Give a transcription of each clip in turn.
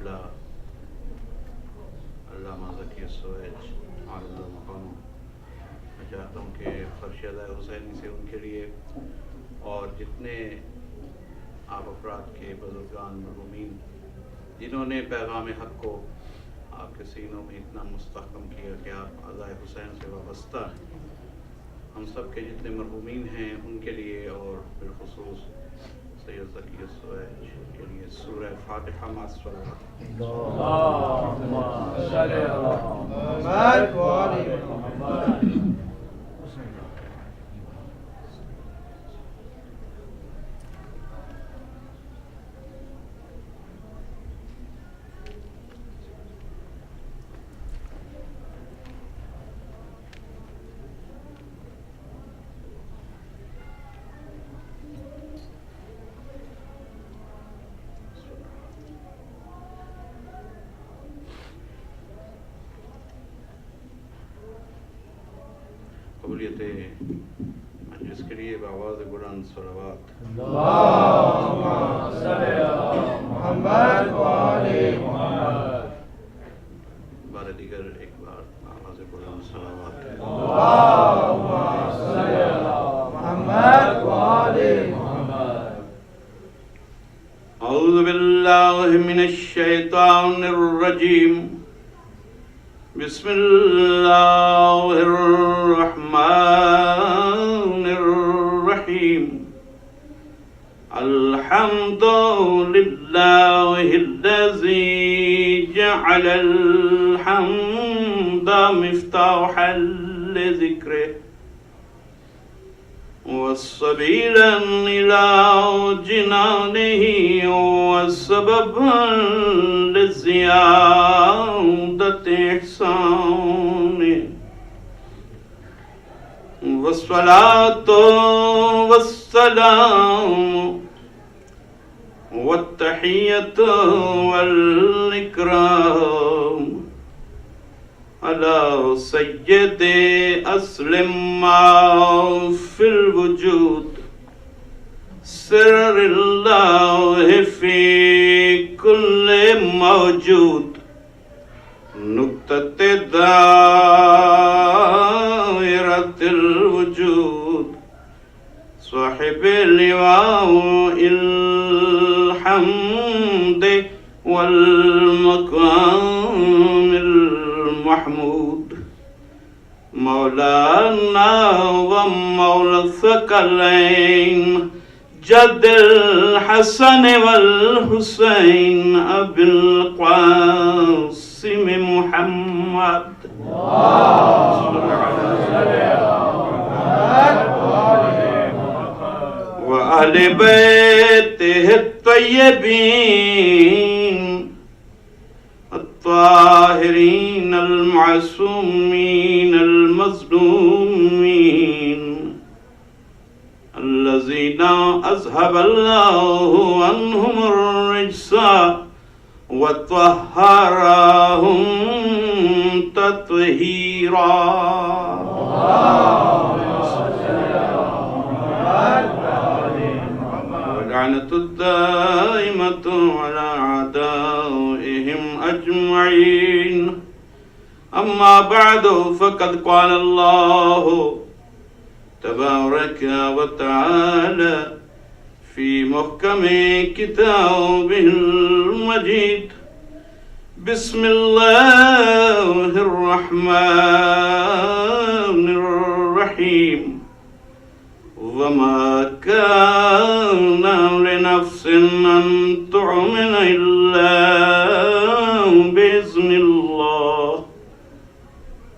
قبلہ علامہ ذکی السویج عارضہ مقام، میں چاہتا ہوں کہ فرشیدہ حسینی سے ان کے لیے اور جتنے آپ افراد کے بزرگان مرحومین جنہوں نے پیغام حق کو آپ کے سینوں میں اتنا مستحکم کیا کہ آپ عزائے حسین سے وابستہ ہیں، ہم سب کے جتنے مرحومین ہیں ان کے لیے اور بالخصوص سید ذکی السویج کے لیے سورہ فاتحہ مع الصلوات۔ اللهم صل على محمد وآل محمد۔ قبولیت مجلس کے لیے بآواز بلند صلوات۔ اللهم صل على محمد وآل محمد۔ بار دیگر ایک بار بآواز بلند صلوات۔ اللهم صل على محمد وآل محمد۔ اعوذ باللہ من الشیطان الرجیم، بسم اللہ الرحمن الرحیم، الحمد للہ الذی جعل الحمد مفتاحا لذکرہ والسبيلا إلى جنانه والسببا لزيادة إحسانه، والصلاة والسلام والتحية والإكرام على سيد أصل ما في الوجود، سر الله في كل موجود، نقطة دائرة الوجود، صاحب لواء الحمد والمقام المحمود، مولانا ومولى الثقلين جد الحسن والحسين أبي القاسم محمد وأهل بيته الطيبين الطاهرين المعصومين المظلومين الذين أذهب الله عنهم الرجس وطهرهم تطهيرا، واللعنة الدائمة على أعدائهم أجمعين. أما بعد فقد قال الله تبارك وتعالى في محكم كتابه المجيد، بسم الله الرحمن الرحيم، وما كان لنفس أن تؤمن إلا بإذن الله،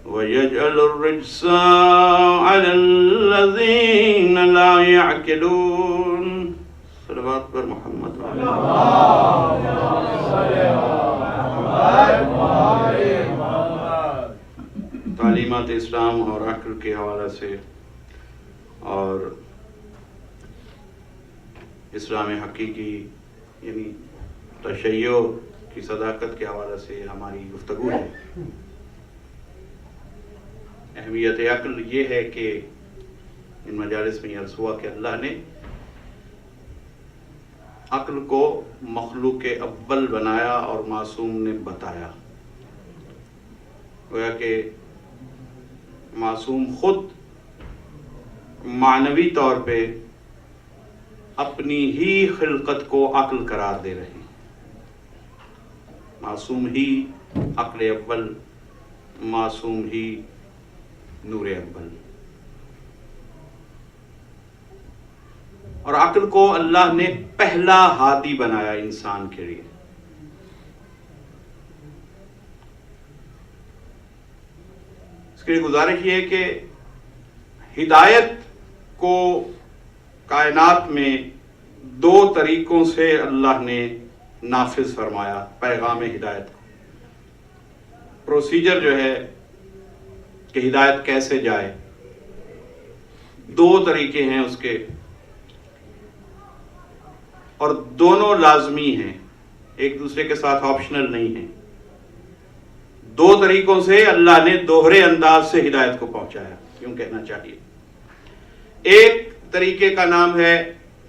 ويجعل الرجس على الذين لا يعقلون. صلوات پر محمد تعلیمات اسلام اور عقل کے حوالے سے اور اسلام حقیقی یعنی تشیع کی صداقت کے حوالے سے ہماری گفتگو ہے. اہمیت عقل یہ ہے کہ ان مجالس میں عرض ہوا کہ اللہ نے عقل کو مخلوق اول بنایا اور معصوم نے بتایا. گویا کہ معصوم خود معنوی طور پہ اپنی ہی خلقت کو عقل قرار دے رہے ہیں. معصوم ہی عقل اول، معصوم ہی نور اول. اور عقل کو اللہ نے پہلا ہادی بنایا انسان کے لیے. اس کے لیے گزارش یہ ہے کہ ہدایت کو کائنات میں دو طریقوں سے اللہ نے نافذ فرمایا. پیغام ہدایت کو، پروسیجر جو ہے کہ ہدایت کیسے جائے، دو طریقے ہیں اس کے، اور دونوں لازمی ہیں، ایک دوسرے کے ساتھ آپشنل نہیں ہیں. دو طریقوں سے اللہ نے دوہرے انداز سے ہدایت کو پہنچایا، کیوں کہنا چاہیے. ایک طریقے کا نام ہے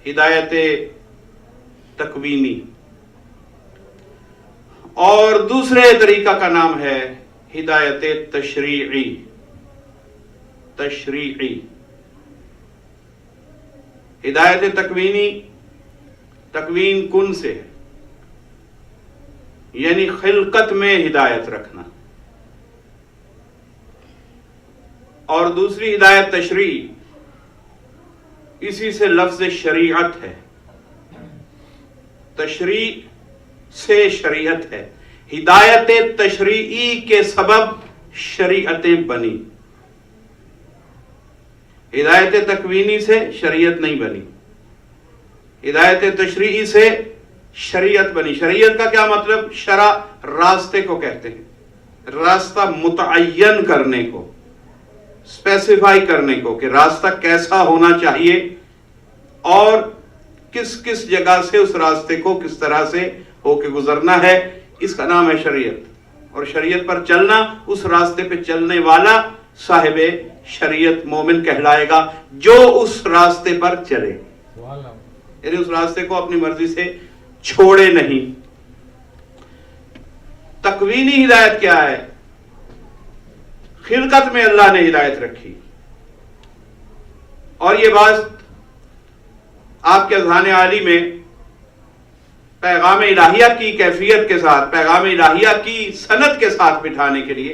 ہدایت تکوینی، اور دوسرے طریقہ کا نام ہے ہدایت تشریعی. ہدایت تکوینی، تکوین کن سے ہے، یعنی خلقت میں ہدایت رکھنا، اور دوسری ہدایت تشریعی، اسی سے لفظ شریعت ہے. تشریع سے شریعت ہے. ہدایت تشریعی کے سبب شریعتیں بنی. ہدایت تکوینی سے شریعت نہیں بنی، ہدایت تشریعی سے شریعت بنی. شریعت کا کیا مطلب؟ شرع راستے کو کہتے ہیں، راستہ متعین کرنے کو، اسپیسیفائی کرنے کو کہ راستہ کیسا ہونا چاہیے اور کس کس جگہ سے اس راستے کو کس طرح سے ہو کے گزرنا ہے. اس کا نام ہے شریعت. اور شریعت پر چلنا، اس راستے پہ چلنے والا صاحب شریعت مومن کہلائے گا، جو اس راستے پر چلے، یعنی اس راستے کو اپنی مرضی سے چھوڑے نہیں. تکوینی ہدایت کیا ہے؟ خلقت میں اللہ نے ہدایت رکھی، اور یہ بات آپ کے اذہان عالی میں پیغام الہیہ کی کیفیت کے ساتھ، پیغام الہیہ کی سند کے ساتھ بٹھانے کے لیے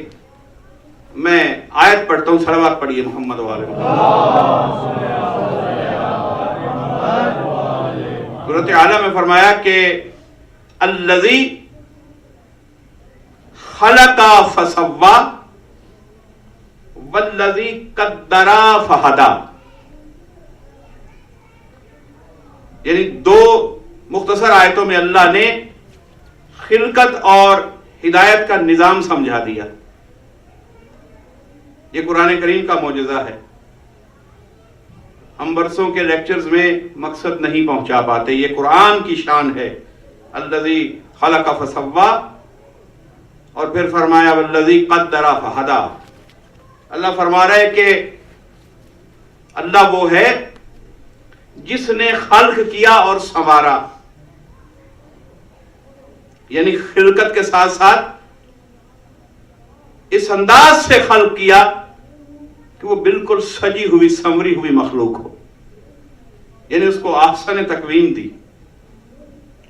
میں آیت پڑھتا ہوں. صلوات پڑھیے محمد وعلى سورۃ اعلیٰ میں فرمایا کہ الذی خلق فسوی والذی قدر فہدی. یعنی دو مختصر آیتوں میں اللہ نے خلقت اور ہدایت کا نظام سمجھا دیا. یہ قرآن کریم کا معجزہ ہے. ہم برسوں کے لیکچرز میں مقصد نہیں پہنچا پاتے، یہ قرآن کی شان ہے. الذی خلق فسوی، اور پھر فرمایا والذی قدر فہدی. اللہ فرما رہا ہے کہ اللہ وہ ہے جس نے خلق کیا اور سنوارا، یعنی خلقت کے ساتھ ساتھ اس انداز سے خلق کیا کہ وہ بالکل سجی ہوئی سنوری ہوئی مخلوق ہو. یعنی اس کو احسن تکوین دی،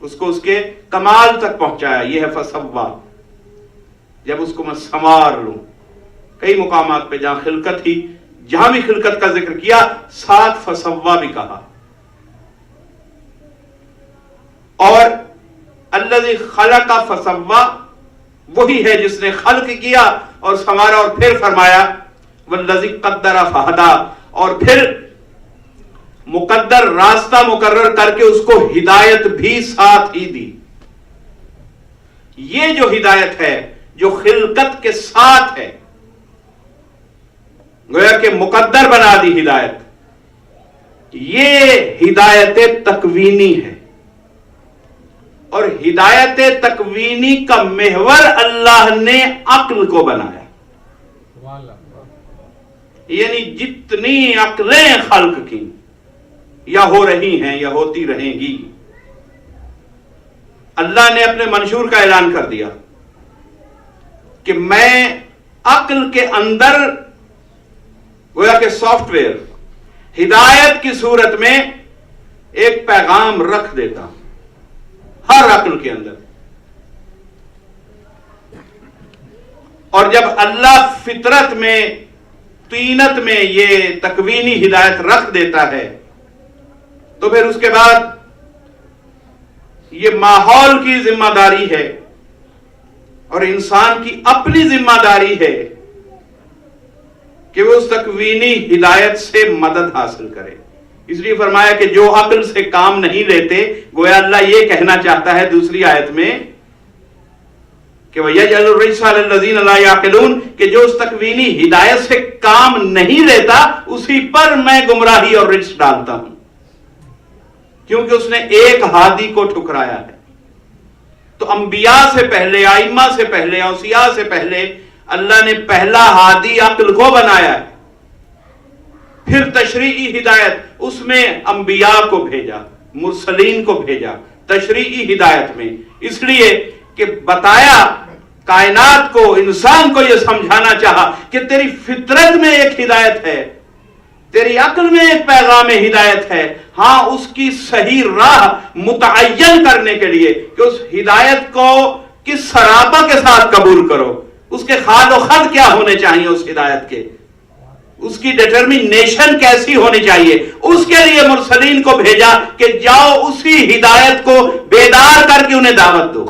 اس کو اس کے کمال تک پہنچایا. یہ ہے فسوی. جب اس کو میں سنوار لوں، کئی مقامات پہ جہاں خلقت ہی، جہاں بھی خلقت کا ذکر کیا ساتھ فسوی بھی کہا. اور الذی خلق فسوی وہی ہے جس نے خلق کیا اور سنوارا، اور پھر فرمایا والذی قدر فہدی، اور پھر مقدر راستہ مقرر کر کے اس کو ہدایت بھی ساتھ ہی دی. یہ جو ہدایت ہے جو خلقت کے ساتھ ہے، گویا کہ مقدر بنا دی ہدایت، یہ ہدایت تکوینی ہے. اور ہدایت تکوینی کا محور اللہ نے عقل کو بنایا. یعنی جتنی عقلیں خلق کی یا ہو رہی ہیں یا ہوتی رہیں گی، اللہ نے اپنے منشور کا اعلان کر دیا کہ میں عقل کے اندر گویا کہ سافٹ ویئر ہدایت کی صورت میں ایک پیغام رکھ دیتا ہوں ہر عقل کے اندر. اور جب اللہ فطرت میں طینت میں یہ تکوینی ہدایت رکھ دیتا ہے تو پھر اس کے بعد یہ ماحول کی ذمہ داری ہے اور انسان کی اپنی ذمہ داری ہے کہ وہ اس تکوینی ہدایت سے مدد حاصل کرے. اس لیے فرمایا کہ جو عقل سے کام نہیں لیتے، گویا اللہ یہ کہنا چاہتا ہے دوسری آیت میں کہ وَيَجْعَلُ الرِّجْسَ عَلَى الَّذِينَ لَا يَعْقِلُونَ کہ جو اس تکوینی ہدایت سے کام نہیں لیتا اسی پر میں گمراہی اور رجس ڈالتا ہوں، کیونکہ اس نے ایک ہادی کو ٹھکرایا ہے. تو انبیاء سے پہلے، ائمہ سے پہلے، اوصیاء سے پہلے اللہ نے پہلا ہادی عقل کو بنایا ہے، پھر تشریعی ہدایت اس میں انبیاء کو بھیجا، مرسلین کو بھیجا تشریعی ہدایت میں، اس لیے کہ بتایا کائنات کو، انسان کو یہ سمجھانا چاہا کہ تیری فطرت میں ایک ہدایت ہے، تیری عقل میں ایک پیغام ہدایت ہے. ہاں اس کی صحیح راہ متعین کرنے کے لیے کہ اس ہدایت کو کس سراپا کے ساتھ قبول کرو، اس کے خال و خط کیا ہونے چاہیے، اس ہدایت کے اس کی ڈٹرمینیشن کیسی ہونی چاہیے، اس کے لیے مرسلین کو بھیجا کہ جاؤ اسی ہدایت کو بیدار کر کے انہیں دعوت دو.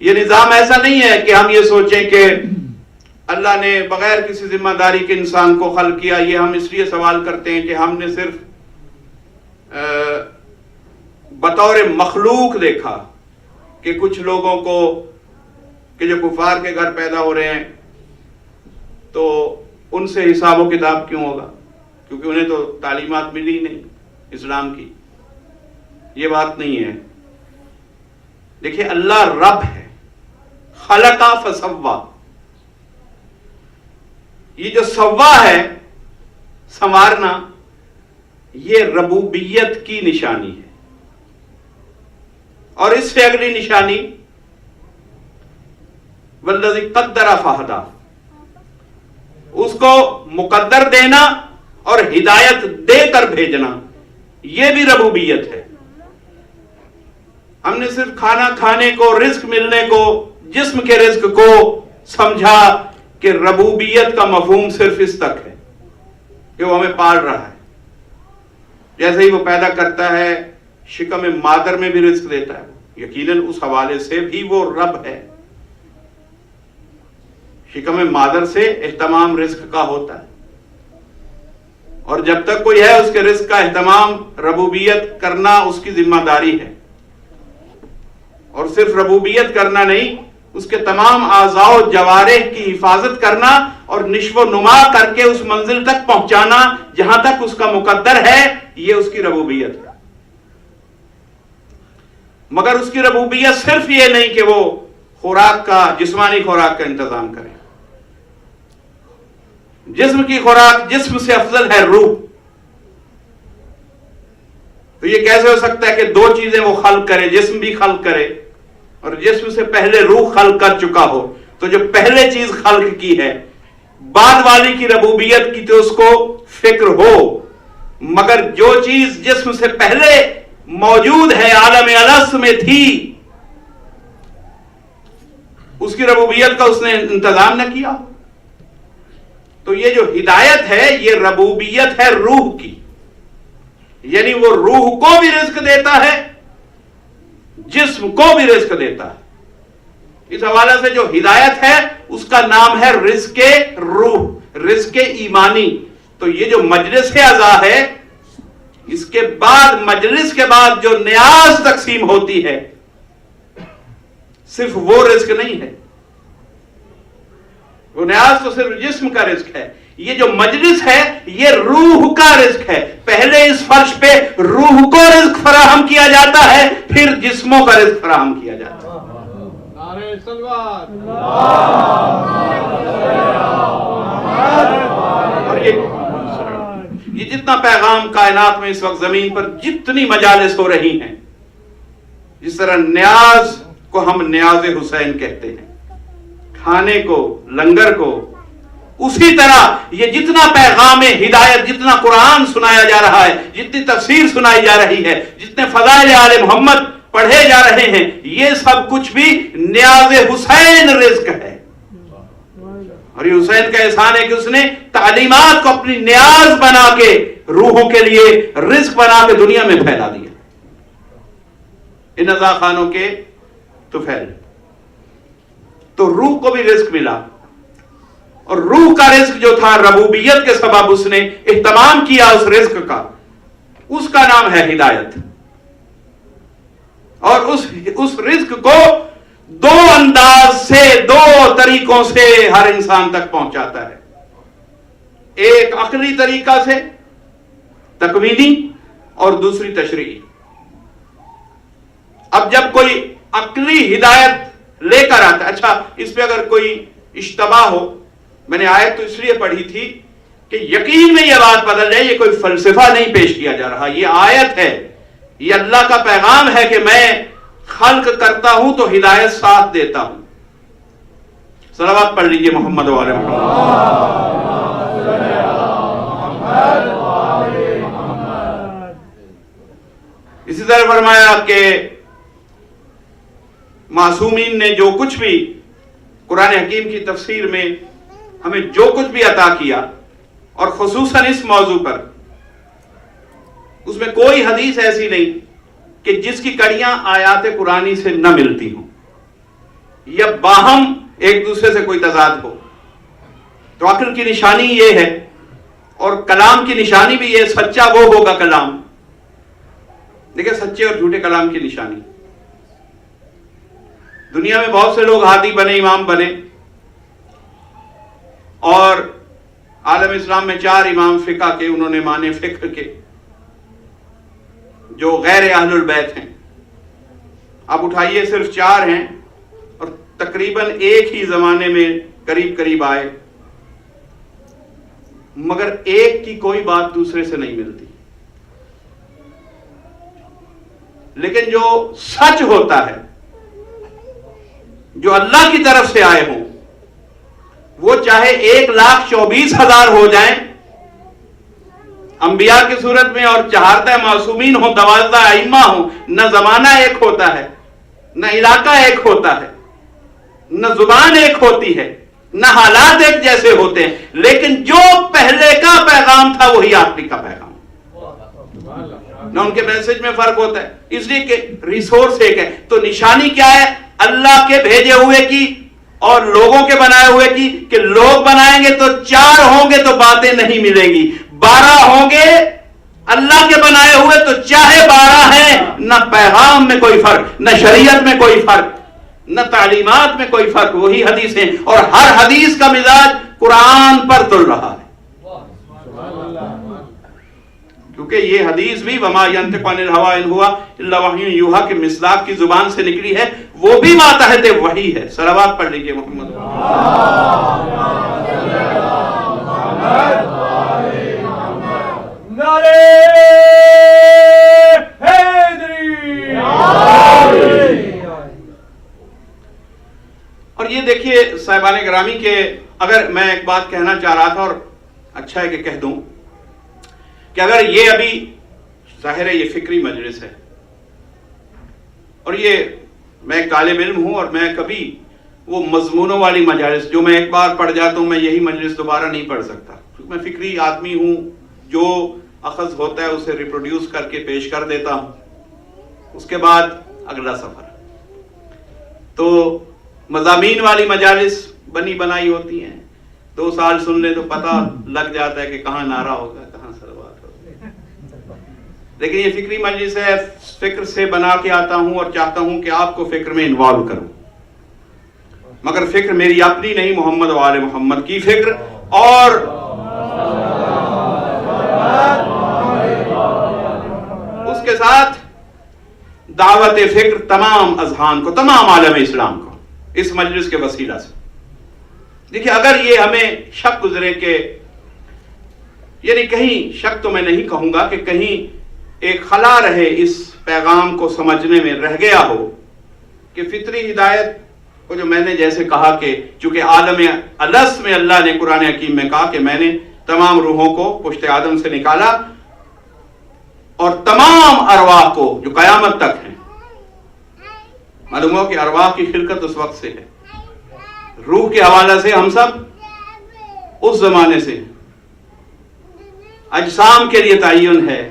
یہ نظام ایسا نہیں ہے کہ ہم یہ سوچیں کہ اللہ نے بغیر کسی ذمہ داری کے انسان کو خلق کیا. یہ ہم اس لیے سوال کرتے ہیں کہ ہم نے صرف بطور مخلوق دیکھا کہ کچھ لوگوں کو کہ جو کفار کے گھر پیدا ہو رہے ہیں تو ان سے حساب و کتاب کیوں ہوگا، کیونکہ انہیں تو تعلیمات ملی نہیں اسلام کی. یہ بات نہیں ہے. دیکھیے اللہ رب ہے، خلقا فسوا. یہ جو سوا ہے سنوارنا، یہ ربوبیت کی نشانی ہے. اور اس سے اگلی نشانی والذی قدر فہدی، اس کو مقدر دینا اور ہدایت دے کر بھیجنا، یہ بھی ربوبیت ہے. ہم نے صرف کھانا کھانے کو، رزق ملنے کو، جسم کے رزق کو سمجھا کہ ربوبیت کا مفہوم صرف اس تک ہے کہ وہ ہمیں پال رہا ہے. جیسے ہی وہ پیدا کرتا ہے شکم مادر میں بھی رزق دیتا ہے، یقیناً اس حوالے سے بھی وہ رب ہے. شکم مادر سے اہتمام رزق کا ہوتا ہے، اور جب تک کوئی ہے اس کے رزق کا اہتمام ربوبیت کرنا اس کی ذمہ داری ہے. اور صرف ربوبیت کرنا نہیں، اس کے تمام اعضاء و جوارح کی حفاظت کرنا اور نشو و نما کر کے اس منزل تک پہنچانا جہاں تک اس کا مقدر ہے، یہ اس کی ربوبیت ہے. مگر اس کی ربوبیت صرف یہ نہیں کہ وہ خوراک کا، جسمانی خوراک کا انتظام کرے. جسم کی خوراک، جسم سے افضل ہے روح. تو یہ کیسے ہو سکتا ہے کہ دو چیزیں وہ خلق کرے، جسم بھی خلق کرے اور جسم سے پہلے روح خلق کر چکا ہو؟ تو جو پہلے چیز خلق کی ہے، بعد والی کی ربوبیت کی تو اس کو فکر ہو، مگر جو چیز جسم سے پہلے موجود ہے، عالم الست میں تھی، اس کی ربوبیت کا اس نے انتظام نہ کیا. تو یہ جو ہدایت ہے یہ ربوبیت ہے روح کی، یعنی وہ روح کو بھی رزق دیتا ہے، جسم کو بھی رزق دیتا ہے. اس حوالے سے جو ہدایت ہے اس کا نام ہے رزق روح، رزق ایمانی. تو یہ جو مجلس اعضاء ہے، اس کے بعد مجلس کے بعد جو نیاز تقسیم ہوتی ہے، صرف وہ رزق نہیں ہے، وہ نیاز تو صرف جسم کا رزق ہے. یہ جو مجلس ہے یہ روح کا رزق ہے. پہلے اس فرش پہ روح کو رزق فراہم کیا جاتا ہے، پھر جسموں کا رزق فراہم کیا جاتا ہے. نعرہ صلوات. اور یہ جتنا پیغام کائنات میں اس وقت زمین پر جتنی مجالس ہو رہی ہیں، جس طرح نیاز کو ہم نیاز حسین کہتے ہیں، کھانے کو، لنگر کو، اسی طرح یہ جتنا پیغام ہدایت، جتنا قرآن سنایا جا رہا ہے، جتنی تفسیر سنائی جا رہی ہے، جتنے فضائل آل محمد پڑھے جا رہے ہیں، یہ سب کچھ بھی نیاز حسین رزق ہے۔ اور یہ حسین کا احسان ہے کہ اس نے تعلیمات کو اپنی نیاز بنا کے، روحوں کے لیے رزق بنا کے دنیا میں پھیلا دیا۔ ان رضا خانوں کے طفیل، تو روح کو بھی رزق ملا، اور روح کا رزق جو تھا ربوبیت کے سبب اس نے اہتمام کیا اس رزق کا، اس کا نام ہے ہدایت۔ اور اس رزق کو دو انداز سے، دو طریقوں سے ہر انسان تک پہنچاتا ہے۔ ایک عقلی طریقہ سے، تکوینی، اور دوسری تشریعی۔ اب جب کوئی عقلی ہدایت لے کر آتا ہے، اچھا اس پہ اگر کوئی اشتباہ ہو، میں نے آیت تو اس لیے پڑھی تھی کہ یقین میں یہ بات بدل جائے، یہ کوئی فلسفہ نہیں پیش کیا جا رہا، یہ آیت ہے، یہ اللہ کا پیغام ہے کہ میں خلق کرتا ہوں تو ہدایت ساتھ دیتا ہوں۔ صلوات پڑھ لیجئے محمد و آل محمد۔ اسی طرح فرمایا کہ معصومین نے جو کچھ بھی قرآن حکیم کی تفسیر میں ہمیں جو کچھ بھی عطا کیا، اور خصوصاً اس موضوع پر، اس میں کوئی حدیث ایسی نہیں کہ جس کی کڑیاں آیات قرآنی سے نہ ملتی ہوں یا باہم ایک دوسرے سے کوئی تضاد ہو۔ تو عقل کی نشانی یہ ہے، اور کلام کی نشانی بھی یہ، سچا وہ ہوگا کلام۔ دیکھیں سچے اور جھوٹے کلام کی نشانی، دنیا میں بہت سے لوگ ہادی بنے، امام بنے، اور عالم اسلام میں 4 امام فقہ کے انہوں نے مانے، فقہ کے، جو غیر اہل البیت ہیں۔ اب اٹھائیے صرف 4 ہیں، اور تقریباً ایک ہی زمانے میں قریب قریب آئے، مگر ایک کی کوئی بات دوسرے سے نہیں ملتی۔ لیکن جو سچ ہوتا ہے، جو اللہ کی طرف سے آئے ہوں، وہ چاہے 1,24,000 ہو جائیں انبیاء کی صورت میں، اور 4 معصومین ہوں، 12 ائمہ ہوں، نہ زمانہ ایک ہوتا ہے، نہ علاقہ ایک ہوتا ہے، نہ زبان ایک ہوتی ہے، نہ حالات ایک جیسے ہوتے ہیں، لیکن جو پہلے کا پیغام تھا وہی آخری کا پیغام، نہ ان کے میسج میں فرق ہوتا ہے، اس لیے کہ ریسورس ایک ہے۔ تو نشانی کیا ہے؟ اللہ کے بھیجے ہوئے کی اور لوگوں کے بنائے ہوئے کی، کہ لوگ بنائیں گے تو 4 ہوں گے تو باتیں نہیں ملیں گی، 12 ہوں گے اللہ کے بنائے ہوئے تو چاہے 12 ہیں، نہ پیغام میں کوئی فرق، نہ شریعت میں کوئی فرق، نہ تعلیمات میں کوئی فرق، وہی حدیث ہیں، اور ہر حدیث کا مزاج قرآن پر تل رہا ہے، کیونکہ یہ حدیث بھی وما ینطق عن الہوی ان ہوا الا وحی یوحی کے مصداق کی زبان سے نکلی ہے، وہ بھی ماتحت وحی ہے۔ صلوات پڑھ لیجئے محمد۔ نعرہ حیدری! اور یہ دیکھیے صاحبان گرامی کے، اگر میں ایک بات کہنا چاہ رہا تھا، اور اچھا ہے کہ کہہ دوں، کہ اگر یہ ابھی ظاہر ہے یہ فکری مجلس ہے، اور یہ میں ایک طالب علم ہوں، اور میں کبھی وہ مضمونوں والی مجالس جو میں ایک بار پڑھ جاتا ہوں، میں یہی مجلس دوبارہ نہیں پڑھ سکتا، کیونکہ میں فکری آدمی ہوں، جو اخذ ہوتا ہے اسے ریپروڈیوس کر کے پیش کر دیتا ہوں، اس کے بعد اگلا سفر۔ تو مضامین والی مجالس بنی بنائی ہوتی ہیں، 2 سال سن لیں تو پتہ لگ جاتا ہے کہ کہاں نعرہ ہوگا، کہاں صلوات ہوگا، لیکن یہ فکری مجلس ہے، فکر سے بنا کے آتا ہوں، اور چاہتا ہوں کہ آپ کو فکر میں انوالو کروں، مگر فکر میری اپنی نہیں، محمد و آل محمد کی فکر، اور اس کے ساتھ دعوت فکر تمام اذہان کو، تمام عالم اسلام کو، اس مجلس کے وسیلہ سے۔ دیکھیں اگر یہ ہمیں شک گزرے کہ، یعنی کہیں شک تو میں نہیں کہوں گا، کہ کہیں ایک خلا رہے اس پیغام کو سمجھنے میں رہ گیا ہو کہ فطری ہدایت کو جو میں نے جیسے کہا کہ چونکہ عالم الست میں اللہ نے قرآن حکیم میں کہا کہ میں نے تمام روحوں کو پشت آدم سے نکالا اور تمام ارواح کو جو قیامت تک ہیں، معلوم ہو کہ ارواح کی خلقت اس وقت سے ہے، روح کے حوالے سے ہم سب اس زمانے سے ہیں، اجسام کے لیے تعین ہے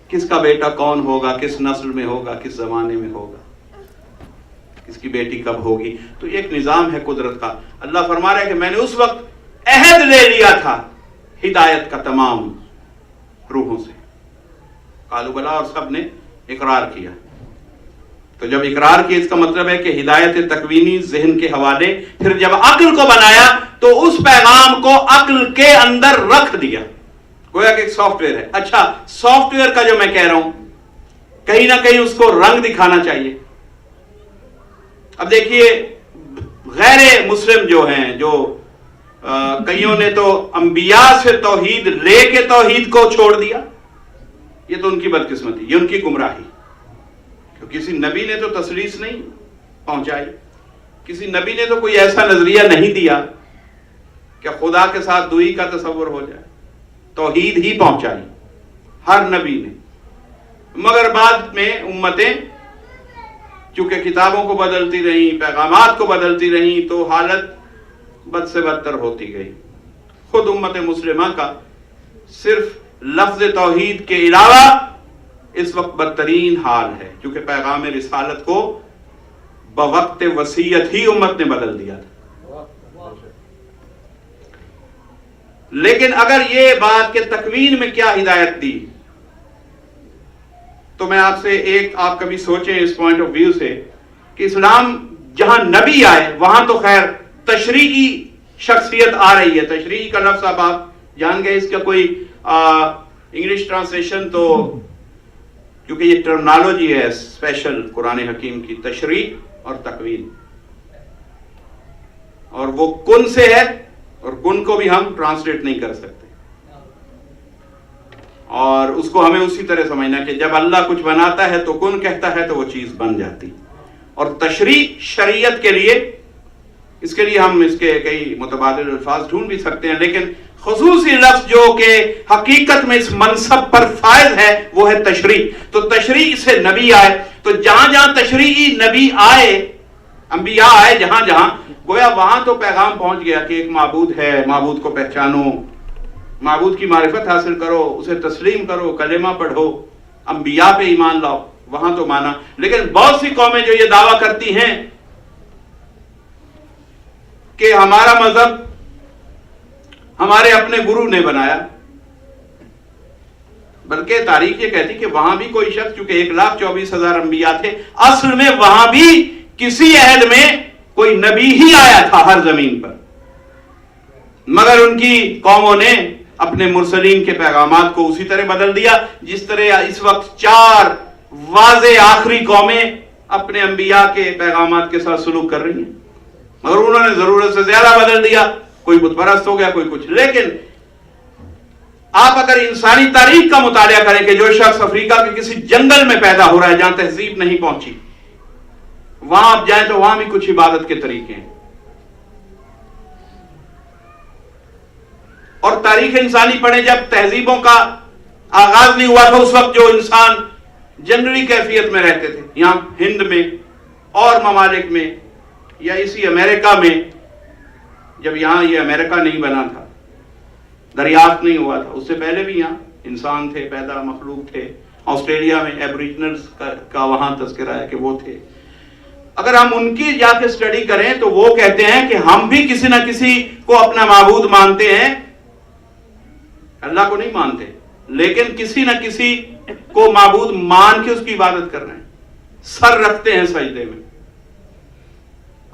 کس کا بیٹا کون ہوگا، کس نسل میں ہوگا، کس زمانے میں ہوگا، کس کی بیٹی کب ہوگی، تو یہ ایک نظام ہے قدرت کا۔ اللہ فرما رہا ہے کہ میں نے اس وقت عہد لے لیا تھا ہدایت کا تمام روحوں سے، قالوا بلا، اور سب نے اقرار کیا۔ تو جب اقرار کیا اس کا مطلب ہے کہ ہدایت تکوینی ذہن کے حوالے، پھر جب عقل کو بنایا تو اس پیغام کو عقل کے اندر رکھ دیا، گویا کہ ایک سافٹ ویئر ہے۔ اچھا، سافٹ ویئر کا جو میں کہہ رہا ہوں کہیں نہ کہیں اس کو رنگ دکھانا چاہیے۔ اب دیکھیے غیر مسلم جو ہیں، جو کئیوں نے تو انبیاء سے توحید لے کے توحید کو چھوڑ دیا، یہ تو ان کی بدقسمتی، یہ ان کی گمراہی، کیونکہ کسی نبی نے تو تسلیث نہیں پہنچائی، کسی نبی نے تو کوئی ایسا نظریہ نہیں دیا کہ خدا کے ساتھ دوئی کا تصور ہو جائے، توحید ہی پہنچائی ہر نبی نے۔ مگر بعد میں امتیں چونکہ کتابوں کو بدلتی رہیں، پیغامات کو بدلتی رہیں، تو حالت بد سے بدتر ہوتی گئی۔ خود امت مسلمہ کا صرف لفظ توحید کے علاوہ اس وقت بدترین حال ہے، کیونکہ پیغام رسالت کو بوقت وصیت ہی امت نے بدل دیا تھا۔ لیکن اگر یہ بات کہ تکوین میں کیا ہدایت دی، تو میں آپ سے آپ کبھی سوچیں اس پوائنٹ آف ویو سے کہ اسلام جہاں نبی آئے وہاں تو خیر تشریعی شخصیت آ رہی ہے۔ تشریعی کا لفظ اب آپ جان گئے، اس کا کوئی انگلش ٹرانسلیشن تو، کیونکہ یہ ٹرمنالوجی ہے اسپیشل قرآن حکیم کی، تشریع اور تکوین، اور وہ کن سے ہے، اور کن کو بھی ہم ٹرانسلیٹ نہیں کر سکتے، اور اس کو ہمیں اسی طرح سمجھنا کہ جب اللہ کچھ بناتا ہے تو کن کہتا ہے تو وہ چیز بن جاتی۔ اور تشریع شریعت کے لیے، اس کے لیے ہم اس کے کئی متبادل الفاظ ڈھونڈ بھی سکتے ہیں، لیکن خصوصی لفظ جو کہ حقیقت میں اس منصب پر فائز ہے وہ ہے تشریع۔ تو تشریع سے نبی آئے، تو جہاں جہاں تشریعی نبی آئے، انبیاء آئے، جہاں جہاں، گویا وہاں تو پیغام پہنچ گیا کہ ایک معبود ہے، معبود کو پہچانو، معبود کی معرفت حاصل کرو، اسے تسلیم کرو، کلمہ پڑھو، انبیاء پہ ایمان لاؤ، وہاں تو مانا۔ لیکن بہت سی قومیں جو یہ دعویٰ کرتی ہیں کہ ہمارا مذہب ہمارے اپنے گرو نے بنایا، بلکہ تاریخ یہ کہتی کہ وہاں بھی کوئی شخص، چونکہ 1,24,000 انبیاء تھے، اصل میں وہاں بھی کسی عہد میں کوئی نبی ہی آیا تھا ہر زمین پر، مگر ان کی قوموں نے اپنے مرسلین کے پیغامات کو اسی طرح بدل دیا جس طرح اس وقت 4 واضح آخری قومیں اپنے انبیاء کے پیغامات کے ساتھ سلوک کر رہی ہیں، مگر انہوں نے ضرورت سے زیادہ بدل دیا، کوئی بت پرست ہو گیا، کوئی کچھ۔ لیکن آپ اگر انسانی تاریخ کا مطالعہ کریں کہ جو شخص افریقہ کے کسی جنگل میں پیدا ہو رہا ہے جہاں تہذیب نہیں پہنچی، وہاں آپ جائیں تو وہاں بھی کچھ عبادت کے طریقے ہیں، اور تاریخ انسانی پڑھیں، جب تہذیبوں کا آغاز نہیں ہوا تھا اس وقت جو انسان جنگلی کیفیت میں رہتے تھے، یہاں ہند میں اور ممالک میں یا اسی امریکہ میں، جب یہاں یہ امریکہ نہیں بنا تھا، دریافت نہیں ہوا تھا، اس سے پہلے بھی یہاں انسان تھے، پیدا مخلوق تھے۔ آسٹریلیا میں ایبریجنلز کا وہاں تذکرہ ہے کہ وہ تھے۔ اگر ہم ان کی جا کے اسٹڈی کریں تو وہ کہتے ہیں کہ ہم بھی کسی نہ کسی کو اپنا معبود مانتے ہیں، اللہ کو نہیں مانتے، لیکن کسی نہ کسی کو معبود مان کے اس کی عبادت کر رہے ہیں، سر رکھتے ہیں سجدے میں۔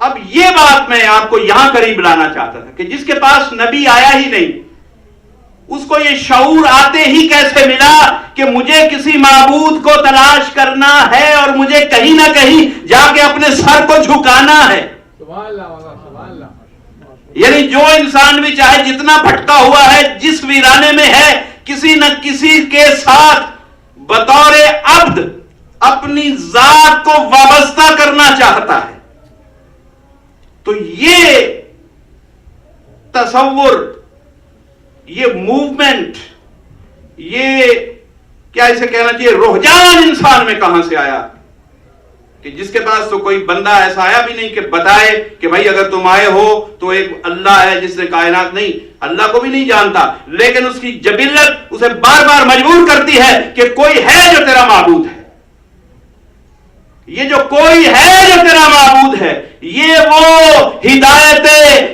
اب یہ بات میں آپ کو یہاں قریب لانا چاہتا تھا کہ جس کے پاس نبی آیا ہی نہیں، اس کو یہ شعور آتے ہی کیسے ملا کہ مجھے کسی معبود کو تلاش کرنا ہے اور مجھے کہیں نہ کہیں جا کے اپنے سر کو جھکانا ہے۔ سبحان اللہ، سبحان اللہ۔ یعنی جو انسان بھی چاہے جتنا بھٹکا ہوا ہے، جس ویرانے میں ہے، کسی نہ کسی کے ساتھ بطور عبد اپنی ذات کو وابستہ کرنا چاہتا ہے، تو یہ تصور، یہ موومنٹ، یہ کیا اسے کہنا چاہیے، رجحان انسان میں کہاں سے آیا کہ جس کے پاس تو کوئی بندہ ایسا آیا بھی نہیں کہ بتائے کہ بھائی اگر تم آئے ہو تو ایک اللہ ہے جس نے کائنات، نہیں، اللہ کو بھی نہیں جانتا، لیکن اس کی جبلت اسے بار بار مجبور کرتی ہے کہ کوئی ہے جو تیرا معبود ہے، یہ جو کوئی ہے جو تیرا معبود ہے، یہ وہ ہدایت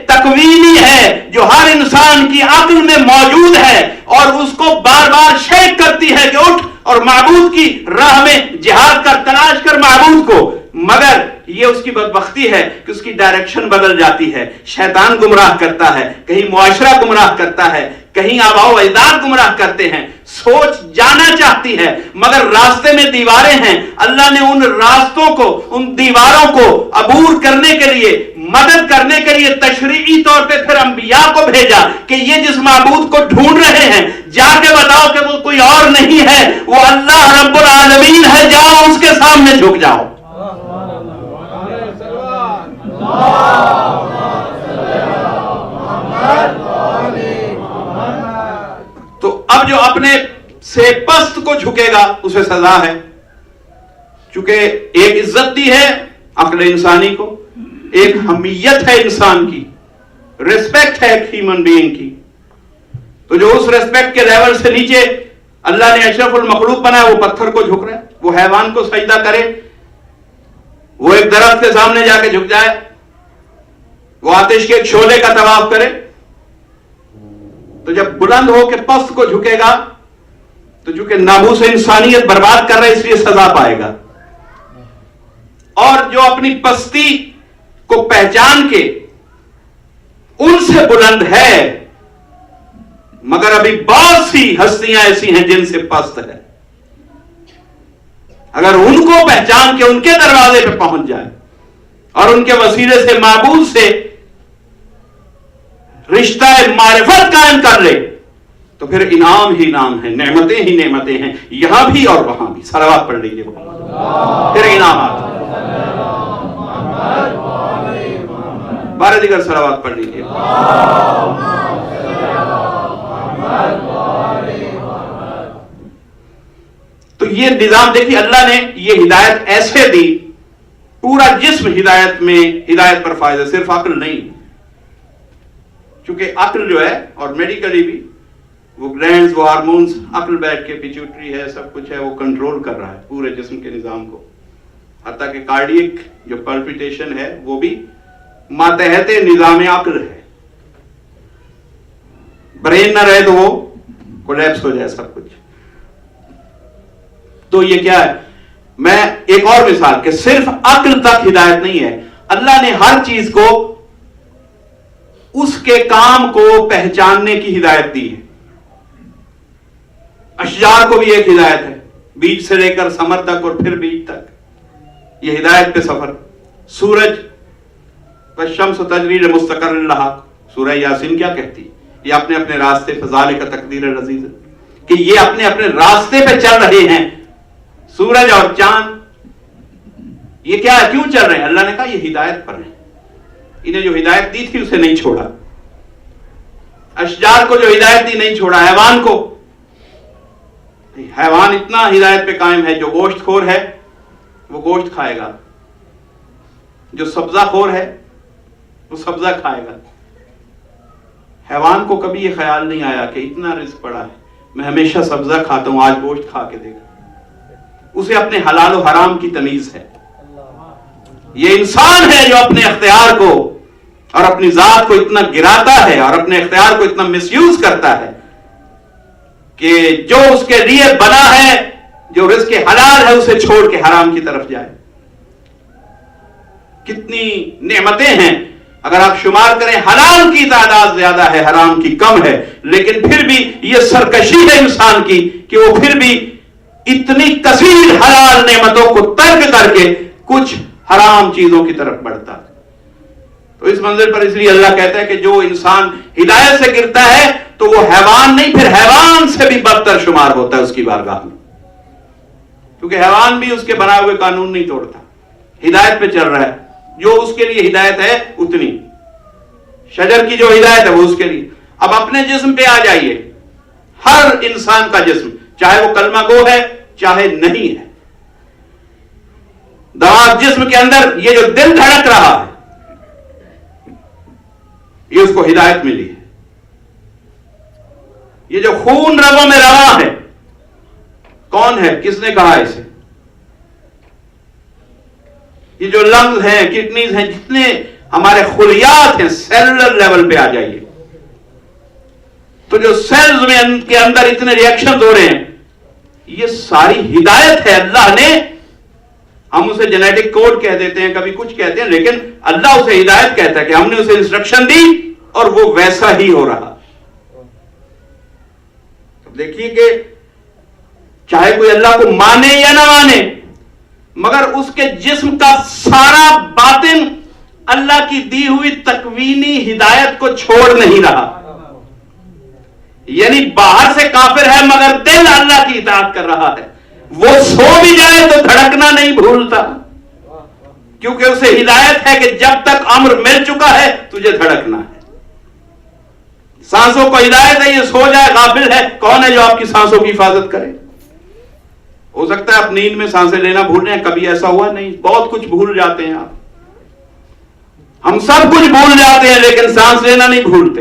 تکوینی ہے جو ہر انسان کی عقل میں موجود ہے اور اس کو بار بار شیک کرتی ہے کہ اٹھ اور معبود کی راہ میں جہاد کر، تلاش کر معبود کو، مگر یہ اس کی بدبختی ہے کہ اس کی ڈائریکشن بدل جاتی ہے، شیطان گمراہ کرتا ہے، کہیں معاشرہ گمراہ کرتا ہے، کہیں آباء و اجداد گمراہ کرتے ہیں، سوچ جانا چاہتی ہے مگر راستے میں دیواریں ہیں۔ اللہ نے ان راستوں کو، ان دیواروں کو عبور کرنے کے لیے، مدد کرنے کے لیے تشریعی طور پہ پھر انبیاء کو بھیجا کہ یہ جس معبود کو ڈھونڈ رہے ہیں جا کے بتاؤ کہ وہ کوئی اور نہیں ہے، وہ اللہ رب العالمین ہے، جاؤ اس کے سامنے جھک جاؤ۔ تو اب جو اپنے سے پست کو جھکے گا اسے سزا ہے، چونکہ ایک عزت دی ہے عقل انسانی کو، ایک حمیت ہے انسان کی، ریسپیکٹ ہے ایک ہیومن بینگ کی، تو جو اس ریسپیکٹ کے لیول سے نیچے اللہ نے اشرف المخلوق بنایا وہ پتھر کو جھک رہا ہے، وہ حیوان کو سجدہ کرے، وہ ایک درخت کے سامنے جا کے جھک جائے، وہ آتش کے ایک شعلے کا طواف کرے، تو جب بلند ہو کے پست کو جھکے گا تو چونکہ ناموس انسانیت برباد کر رہا ہے اس لیے سزا پائے گا، اور جو اپنی پستی کو پہچان کے ان سے بلند ہے مگر ابھی بہت سی ہستیاں ایسی ہیں جن سے پست ہے، اگر ان کو پہچان کے ان کے دروازے پہ پہنچ جائے اور ان کے وسیلے سے معبود سے رشتہ معرفت قائم کر لے تو پھر انعام ہی انعام ہے، نعمتیں ہی نعمتیں ہیں، یہاں بھی اور وہاں بھی۔ صلوات پڑھ لیجیے، پھر انعامات، بارہ دیگر صلوات پڑھ لیجیے۔ تو یہ نظام دیکھیے، اللہ نے یہ ہدایت ایسے دی، پورا جسم ہدایت میں، ہدایت پر فائدہ، صرف عقل نہیں، کیونکہ عقل جو ہے اور میڈیکلی بھی وہ گلینڈز، وہ ہارمونز، عقل بیٹھ کے پیچوٹری ہے، سب کچھ ہے، وہ کنٹرول کر رہا ہے پورے جسم کے نظام کو، حتیٰ کہ کارڈیک جو پلپیٹیشن ہے وہ بھی ماتحت نظام عقل ہے، برین نہ رہے تو وہ کولیپس ہو جائے سب کچھ۔ تو یہ کیا ہے، میں ایک اور مثال کہ صرف عقل تک ہدایت نہیں ہے، اللہ نے ہر چیز کو اس کے کام کو پہچاننے کی ہدایت دی ہے۔ اشجار کو بھی ایک ہدایت ہے، بیج سے لے کر ثمر تک اور پھر بیج تک، یہ ہدایت پہ سفر۔ سورج والشمس تجری لمستقر لہا، سورہ یاسین کیا کہتی، یہ اپنے اپنے راستے پہ، ذالک تقدیر العزیز، کہ یہ اپنے اپنے راستے پہ چل رہے ہیں، سورج اور چاند، یہ کیا ہے، کیوں چل رہے ہیں؟ اللہ نے کہا یہ ہدایت پر ہیں، انہیں جو ہدایت دی تھی اسے نہیں چھوڑا، اشجار کو جو ہدایت دی نہیں چھوڑا، حیوان کو، حیوان اتنا ہدایت پہ قائم ہے، جو گوشت خور ہے وہ گوشت کھائے گا، جو سبزہ خور ہے وہ سبزہ کھائے گا۔ حیوان کو کبھی یہ خیال نہیں آیا کہ اتنا رزق پڑا ہے، میں ہمیشہ سبزہ کھاتا ہوں، آج گوشت کھا کے دیکھا، اسے اپنے حلال و حرام کی تمیز ہے۔ یہ انسان ہے جو اپنے اختیار کو اور اپنی ذات کو اتنا گراتا ہے اور اپنے اختیار کو اتنا مس یوز کرتا ہے کہ جو اس کے لیے بنا ہے، جو رزق حلال ہے، اسے چھوڑ کے حرام کی طرف جائے۔ کتنی نعمتیں ہیں، اگر آپ شمار کریں حلال کی تعداد زیادہ ہے، حرام کی کم ہے، لیکن پھر بھی یہ سرکشی ہے انسان کی کہ وہ پھر بھی اتنی کثیر حلال نعمتوں کو ترک کر کے کچھ حرام چیزوں کی طرف بڑھتا ہے۔ تو اس منظر پر اس لیے اللہ کہتا ہے کہ جو انسان ہدایت سے گرتا ہے تو وہ حیوان نہیں، پھر حیوان سے بھی بدتر شمار ہوتا ہے اس کی بارگاہ میں۔ کیونکہ حیوان بھی اس کے بنائے ہوئے قانون نہیں توڑتا، ہدایت پہ چل رہا ہے، جو اس کے لیے ہدایت ہے اتنی، شجر کی جو ہدایت ہے وہ اس کے لیے۔ اب اپنے جسم پہ آ جائیے، ہر انسان کا جسم، چاہے وہ کلمہ گو ہے چاہے نہیں ہے، دماغ جسم کے اندر یہ جو دل دھڑک رہا ہے، یہ اس کو ہدایت ملی ہے۔ یہ جو خون رگوں میں رواں ہے، کون ہے، کس نے کہا اسے؟ یہ جو لنگز ہیں، کڈنیز ہیں، جتنے ہمارے خلیات ہیں، سیلولر لیول پہ آ جائیے تو جو سیلز میں کے اندر اتنے ریئیکشنز ہو رہے ہیں، یہ ساری ہدایت ہے اللہ نے۔ ہم اسے جینیٹک کوڈ کہہ دیتے ہیں، کبھی کچھ کہتے ہیں، لیکن اللہ اسے ہدایت کہتا ہے کہ ہم نے اسے انسٹرکشن دی اور وہ ویسا ہی ہو رہا۔ دیکھیے کہ چاہے کوئی اللہ کو مانے یا نہ مانے، مگر اس کے جسم کا سارا باطن اللہ کی دی ہوئی تکوینی ہدایت کو چھوڑ نہیں رہا۔ یعنی باہر سے کافر ہے مگر دل اللہ کی اطاعت کر رہا ہے، وہ سو بھی جائے تو دھڑکنا نہیں بھولتا، کیونکہ اسے ہدایت ہے کہ جب تک امر مل چکا ہے تجھے دھڑکنا ہے۔ سانسوں کو ہدایت ہے، یہ سو جائے غافل ہے، کون ہے جو آپ کی سانسوں کی حفاظت کرے؟ ہو سکتا ہے آپ نیند میں سانسیں لینا بھول رہے ہیں، کبھی ایسا ہوا نہیں؟ بہت کچھ بھول جاتے ہیں آپ، ہم سب کچھ بھول جاتے ہیں لیکن سانس لینا نہیں بھولتے۔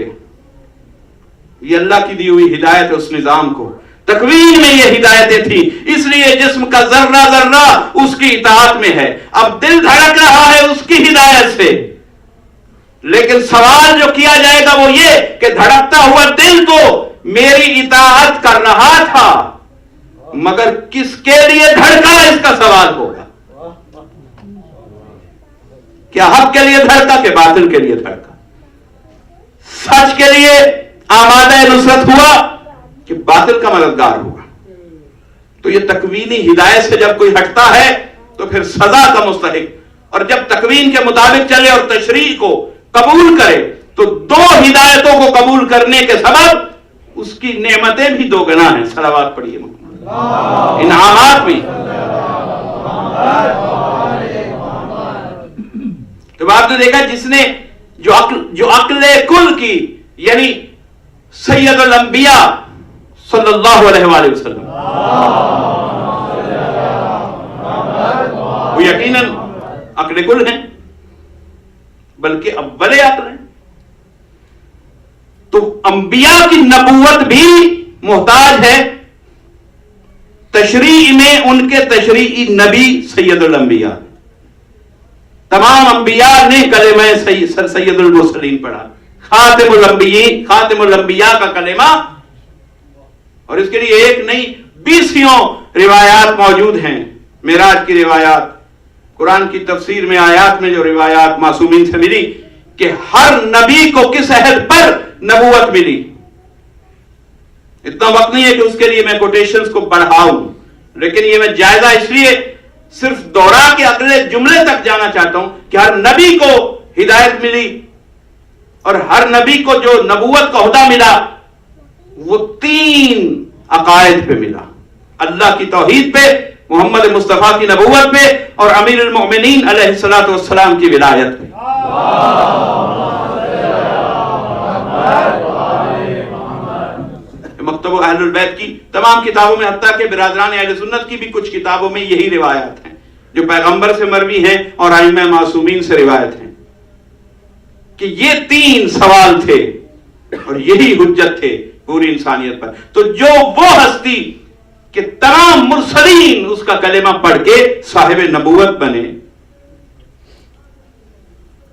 یہ اللہ کی دی ہوئی ہدایت ہے اس نظام کو، تکوین میں یہ ہدایتیں تھیں، اس لیے جسم کا ذرہ ذرہ اس کی اطاعت میں ہے۔ اب دل دھڑک رہا ہے اس کی ہدایت سے، لیکن سوال جو کیا جائے گا وہ یہ کہ دھڑکتا ہوا دل تو میری اطاعت کر رہا تھا، مگر کس کے لیے دھڑکا، اس کا سوال ہوگا۔ کیا حق کے لیے دھڑکا کہ باطل کے لیے دھڑکا؟ سچ کے لیے آمادہ نصرت ہوا کہ باطل کا مددگار ہوا؟ تو یہ تکوینی ہدایت سے جب کوئی ہٹتا ہے تو پھر سزا کا مستحق، اور جب تکوین کے مطابق چلے اور تشریع کو قبول کرے تو دو ہدایتوں کو قبول کرنے کے سبب اس کی نعمتیں بھی دو گنا ہیں۔ صلوات پڑھیے محمد، انعامات بھی۔ تو آپ نے دیکھا جس نے جو عقل کل کی، یعنی سید الانبیاء صلی اللہ علیہ وآلہ وسلم، وہ یقیناً عقل کل ہیں، بلکہ اول عقل ہیں۔ تو انبیاء کی نبوت بھی محتاج ہے تشریع میں، ان کے تشریعی نبی سید الانبیاء، تمام انبیاء نے کلمہ سید المرسلین پڑھا، خاتم الانبیاء کا کلمہ، اور اس کے لیے ایک نہیں 20 روایات موجود ہیں، معراج کی روایات، قرآن کی تفسیر میں آیات میں جو روایات معصومین سے ملی کہ ہر نبی کو کس عہد پر نبوت ملی۔ اتنا وقت نہیں ہے کہ اس کے لیے میں کوٹیشنز کو بڑھاؤں، لیکن یہ میں جائزہ اس لیے صرف دوہرا کے اگلے جملے تک جانا چاہتا ہوں کہ ہر نبی کو ہدایت ملی، اور ہر نبی کو جو نبوت کا عہدہ ملا وہ 3 عقائد پہ ملا، اللہ کی توحید پہ، محمد مصطفیٰ کی نبوت پہ، اور امیر المؤمنین علیہ الصلوۃ والسلام کی ولایت پہ۔ مکتب اہل البیت کی تمام کتابوں میں، حتیٰ کہ برادران اہل سنت کی بھی کچھ کتابوں میں یہی روایات ہیں جو پیغمبر سے مروی ہیں اور ائمہ معصومین سے روایت ہیں کہ یہ 3 سوال تھے اور یہی حجت تھے پوری انسانیت پر۔ تو جو وہ ہستی کہ تمام مرسلین اس کا کلمہ پڑھ کے صاحب نبوت بنے،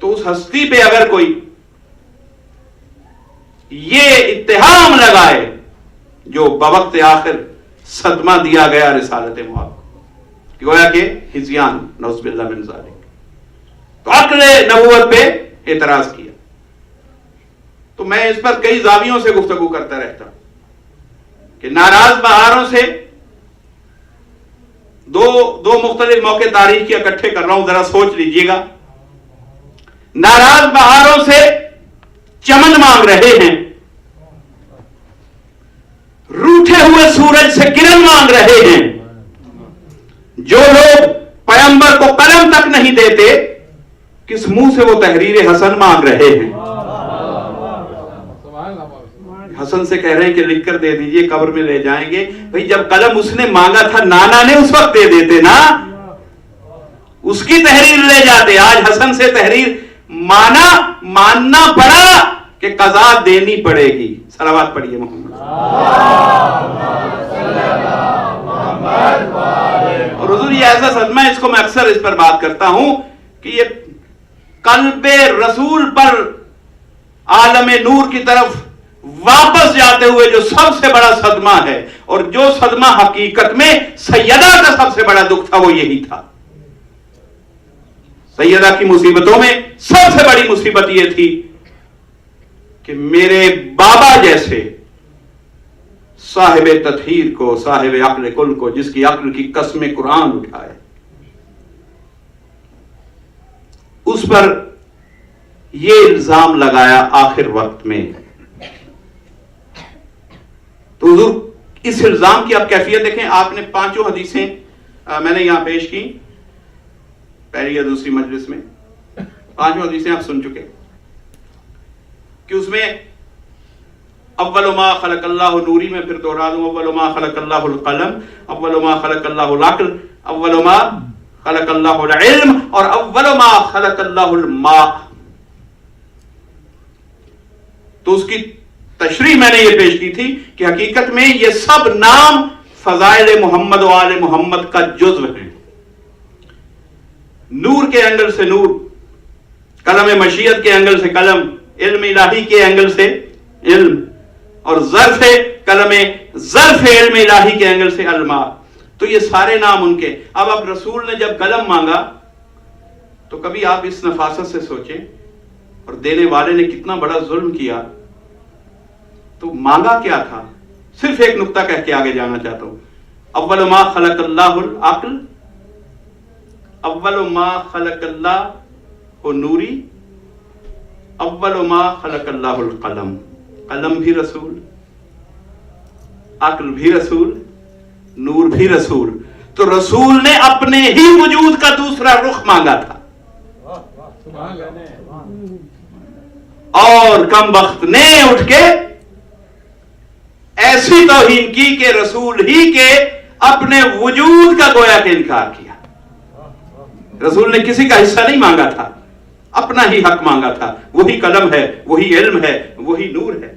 تو اس ہستی پہ اگر کوئی یہ اتہام لگائے جو بوقت آخر صدمہ دیا گیا رسالت مآب کو، گویا کہ ہذیان، نعوذ باللہ من ذالک، تو عقل نبوت پہ اعتراض کیا۔ تو میں اس پر کئی زاویوں سے گفتگو کرتا رہتا ہوں کہ ناراض بہاروں سے دو مختلف موقع تاریخ کے اکٹھے کر رہا ہوں، ذرا سوچ لیجئے گا۔ ناراض بہاروں سے چمن مانگ رہے ہیں، روٹھے ہوئے سورج سے کرن مانگ رہے ہیں، جو لوگ پیغمبر کو قلم تک نہیں دیتے، کس منہ سے وہ تحریر حسن مانگ رہے ہیں؟ حسن سے کہہ رہے ہیں کہ لکھ کر دے دیجئے، قبر میں لے جائیں گے۔ بھئی جب قلم اس نے مانگا تھا نانا نے اس وقت دے دیتے نا، اس کی تحریر لے جاتے۔ آج حسن سے تحریر ماننا پڑا کہ قضا دینی پڑے گی۔ صلوات پڑھیے محمد۔ اور حضور یہ ایسا صدمہ ہے، اس کو میں اکثر اس پر بات کرتا ہوں کہ یہ قلب رسول پر عالم نور کی طرف واپس جاتے ہوئے جو سب سے بڑا صدمہ ہے، اور جو صدمہ حقیقت میں سیدہ کا سب سے بڑا دکھ تھا، وہ یہی تھا۔ سیدہ کی مصیبتوں میں سب سے بڑی مصیبت یہ تھی کہ میرے بابا جیسے صاحب تطہیر کو، صاحب عقل کل کو، جس کی عقل کی قسم قرآن اٹھائے، اس پر یہ الزام لگایا آخر وقت میں۔ تو حضور اس الزام کی آپ کیفیت دیکھیں۔ آپ نے 5 حدیثیں میں نے یہاں پیش کی، پہلی یا دوسری مجلس میں 5 حدیثیں آپ سن چکے کہ اس میں اول ما خلق اللہ، نوری میں پھر دوہرا دوں، اول ما خلق اللہ القلم، اول ما خلق اللہ العقل، اول ما خلق اللہ العلم، اور اول ما خلق اللہ الماء۔ تو اس کی تشریح میں نے یہ پیش کی تھی کہ حقیقت میں یہ سب نام فضائل محمد و آل محمد کا جزو ہیں۔ نور کے اینگل سے نور، قلم مشیت کے اینگل سے قلم، علم الہی کے اینگل سے علم، اور ظرف قلم، ظرف علم الہی کے اینگل سے الماء۔ تو یہ سارے نام ان کے۔ اب رسول نے جب قلم مانگا تو کبھی آپ اس نفاست سے سوچیں، اور دینے والے نے کتنا بڑا ظلم کیا۔ تو مانگا کیا تھا؟ صرف ایک نقطہ کہہ کے آگے جانا چاہتا ہوں۔ اول ما خلق اللہ العقل، اول ما خلق اللہ نوری، اول ما خلق اللہ القلم۔ قلم بھی رسول، عقل بھی رسول، نور بھی رسول۔ تو رسول نے اپنے ہی وجود کا دوسرا رخ مانگا تھا، اور کم بخت نے اٹھ کے ایسی توہین کی کہ رسول ہی کے اپنے وجود کا گویا کہ انکار کیا۔ رسول نے کسی کا حصہ نہیں مانگا تھا، اپنا ہی حق مانگا تھا۔ وہی قلم ہے، وہی علم ہے، وہی نور ہے،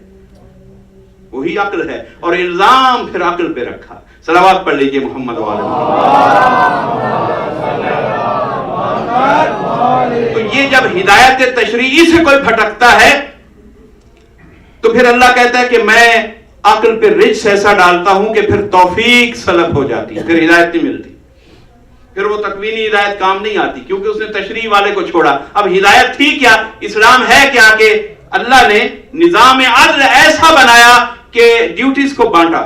وہی عقل ہے، اور الزام پھر عقل پہ رکھا۔ صلوات پڑھ لیجئے محمد والے۔ تو یہ جب ہدایت تشریعی سے کوئی بھٹکتا ہے تو پھر اللہ کہتا ہے کہ میں عقل پہ رجس ایسا ڈالتا ہوں کہ پھر توفیق سلب ہو جاتی ہے، پھر ہدایت نہیں ملتی، پھر وہ تکوینی ہدایت کام نہیں آتی، کیونکہ اس نے تشریح والے کو چھوڑا۔ اب ہدایت تھی کیا؟ اسلام ہے کیا؟ کہ اللہ نے نظام عدل ایسا بنایا کہ ڈیوٹیز کو بانٹا،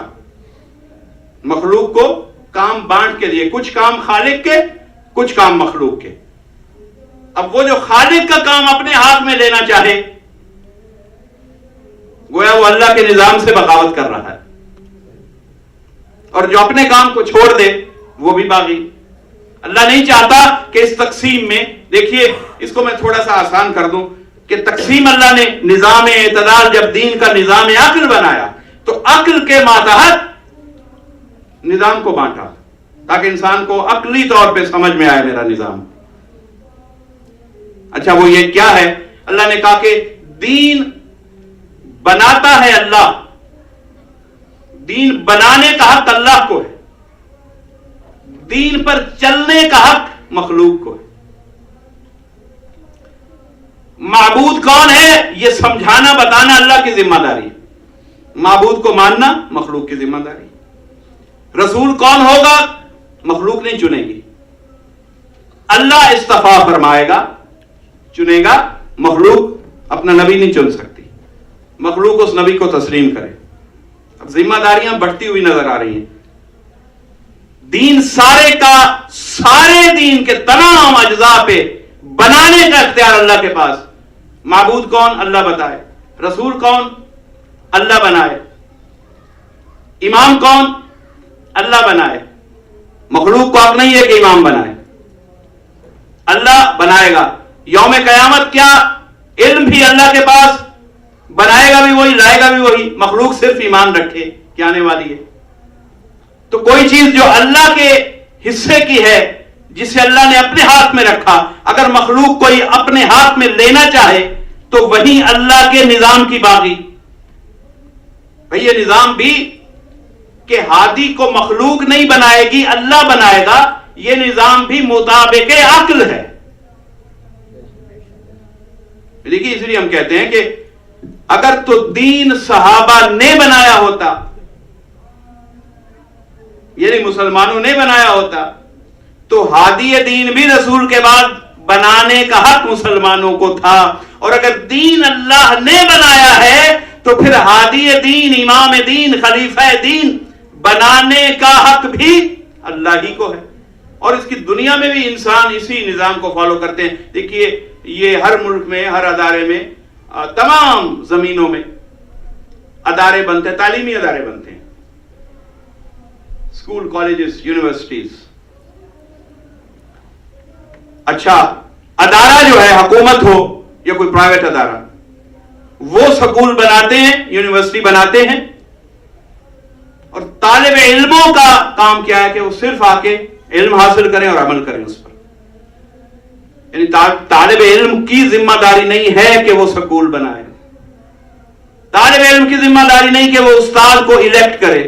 مخلوق کو کام بانٹ کے دیے، کچھ کام خالق کے، کچھ کام مخلوق کے۔ اب وہ جو خالق کا کام اپنے ہاتھ میں لینا چاہے، گویا وہ اللہ کے نظام سے بغاوت کر رہا ہے، اور جو اپنے کام کو چھوڑ دے وہ بھی باغی۔ اللہ نہیں چاہتا کہ اس تقسیم میں، دیکھیے اس کو میں تھوڑا سا آسان کر دوں کہ تقسیم اللہ نے نظام اعتدال، جب دین کا نظام عقل بنایا تو عقل کے ماتحت نظام کو بانٹا تاکہ انسان کو عقلی طور پہ سمجھ میں آئے میرا نظام۔ اچھا وہ یہ کیا ہے؟ اللہ نے کہا کہ دین بناتا ہے اللہ، دین بنانے کا حق اللہ کو ہے، دین پر چلنے کا حق مخلوق کو ہے۔ معبود کون ہے یہ سمجھانا بتانا اللہ کی ذمہ داری ہے، معبود کو ماننا مخلوق کی ذمہ داری۔ رسول کون ہوگا مخلوق نہیں چنے گی، اللہ استفا فرمائے گا، چنے گا، مخلوق اپنا نبی نہیں چن سکتی، مخلوق اس نبی کو تسلیم کرے۔ اب ذمہ داریاں بڑھتی ہوئی نظر آ رہی ہیں۔ دین سارے کا سارے دین کے تمام اجزاء پہ بنانے کا اختیار اللہ کے پاس۔ معبود کون؟ اللہ بتائے۔ رسول کون؟ اللہ بنائے۔ امام کون؟ اللہ بنائے۔ مخلوق کو حق نہیں ہے کہ امام بنائے، اللہ بنائے گا یوم قیامت. کیا علم بھی اللہ کے پاس، بنائے گا بھی وہی، لائے گا بھی وہی، مخلوق صرف ایمان رکھے کہ آنے والی ہے. تو کوئی چیز جو اللہ کے حصے کی ہے، جسے اللہ نے اپنے ہاتھ میں رکھا، اگر مخلوق کوئی اپنے ہاتھ میں لینا چاہے تو وہی اللہ کے نظام کی باغی. بھئی یہ نظام بھی کہ ہادی کو مخلوق نہیں بنائے گی، اللہ بنائے گا، یہ نظام بھی مطابق عقل ہے. دیکھیے اس لیے ہم کہتے ہیں کہ اگر تو دین صحابہ نے بنایا ہوتا، یعنی مسلمانوں نے بنایا ہوتا، تو ہادی دین بھی رسول کے بعد بنانے کا حق مسلمانوں کو تھا. اور اگر دین اللہ نے بنایا ہے تو پھر ہادی دین، امام دین، خلیفہ دین بنانے کا حق بھی اللہ ہی کو ہے. اور اس کی دنیا میں بھی انسان اسی نظام کو فالو کرتے ہیں. دیکھیے یہ ہر ملک میں، ہر ادارے میں، تمام زمینوں میں ادارے بنتے ہیں، تعلیمی ادارے بنتے ہیں، اسکول، کالجز، یونیورسٹیز. اچھا ادارہ جو ہے، حکومت ہو یا کوئی پرائیویٹ ادارہ، وہ سکول بناتے ہیں، یونیورسٹی بناتے ہیں، اور طالب علموں کا کام کیا ہے کہ وہ صرف آ کے علم حاصل کریں اور عمل کریں اس پر. یعنی طالب علم کی ذمہ داری نہیں ہے کہ وہ سکول بنائے، طالب علم کی ذمہ داری نہیں کہ وہ استاد کو الیکٹ کرے،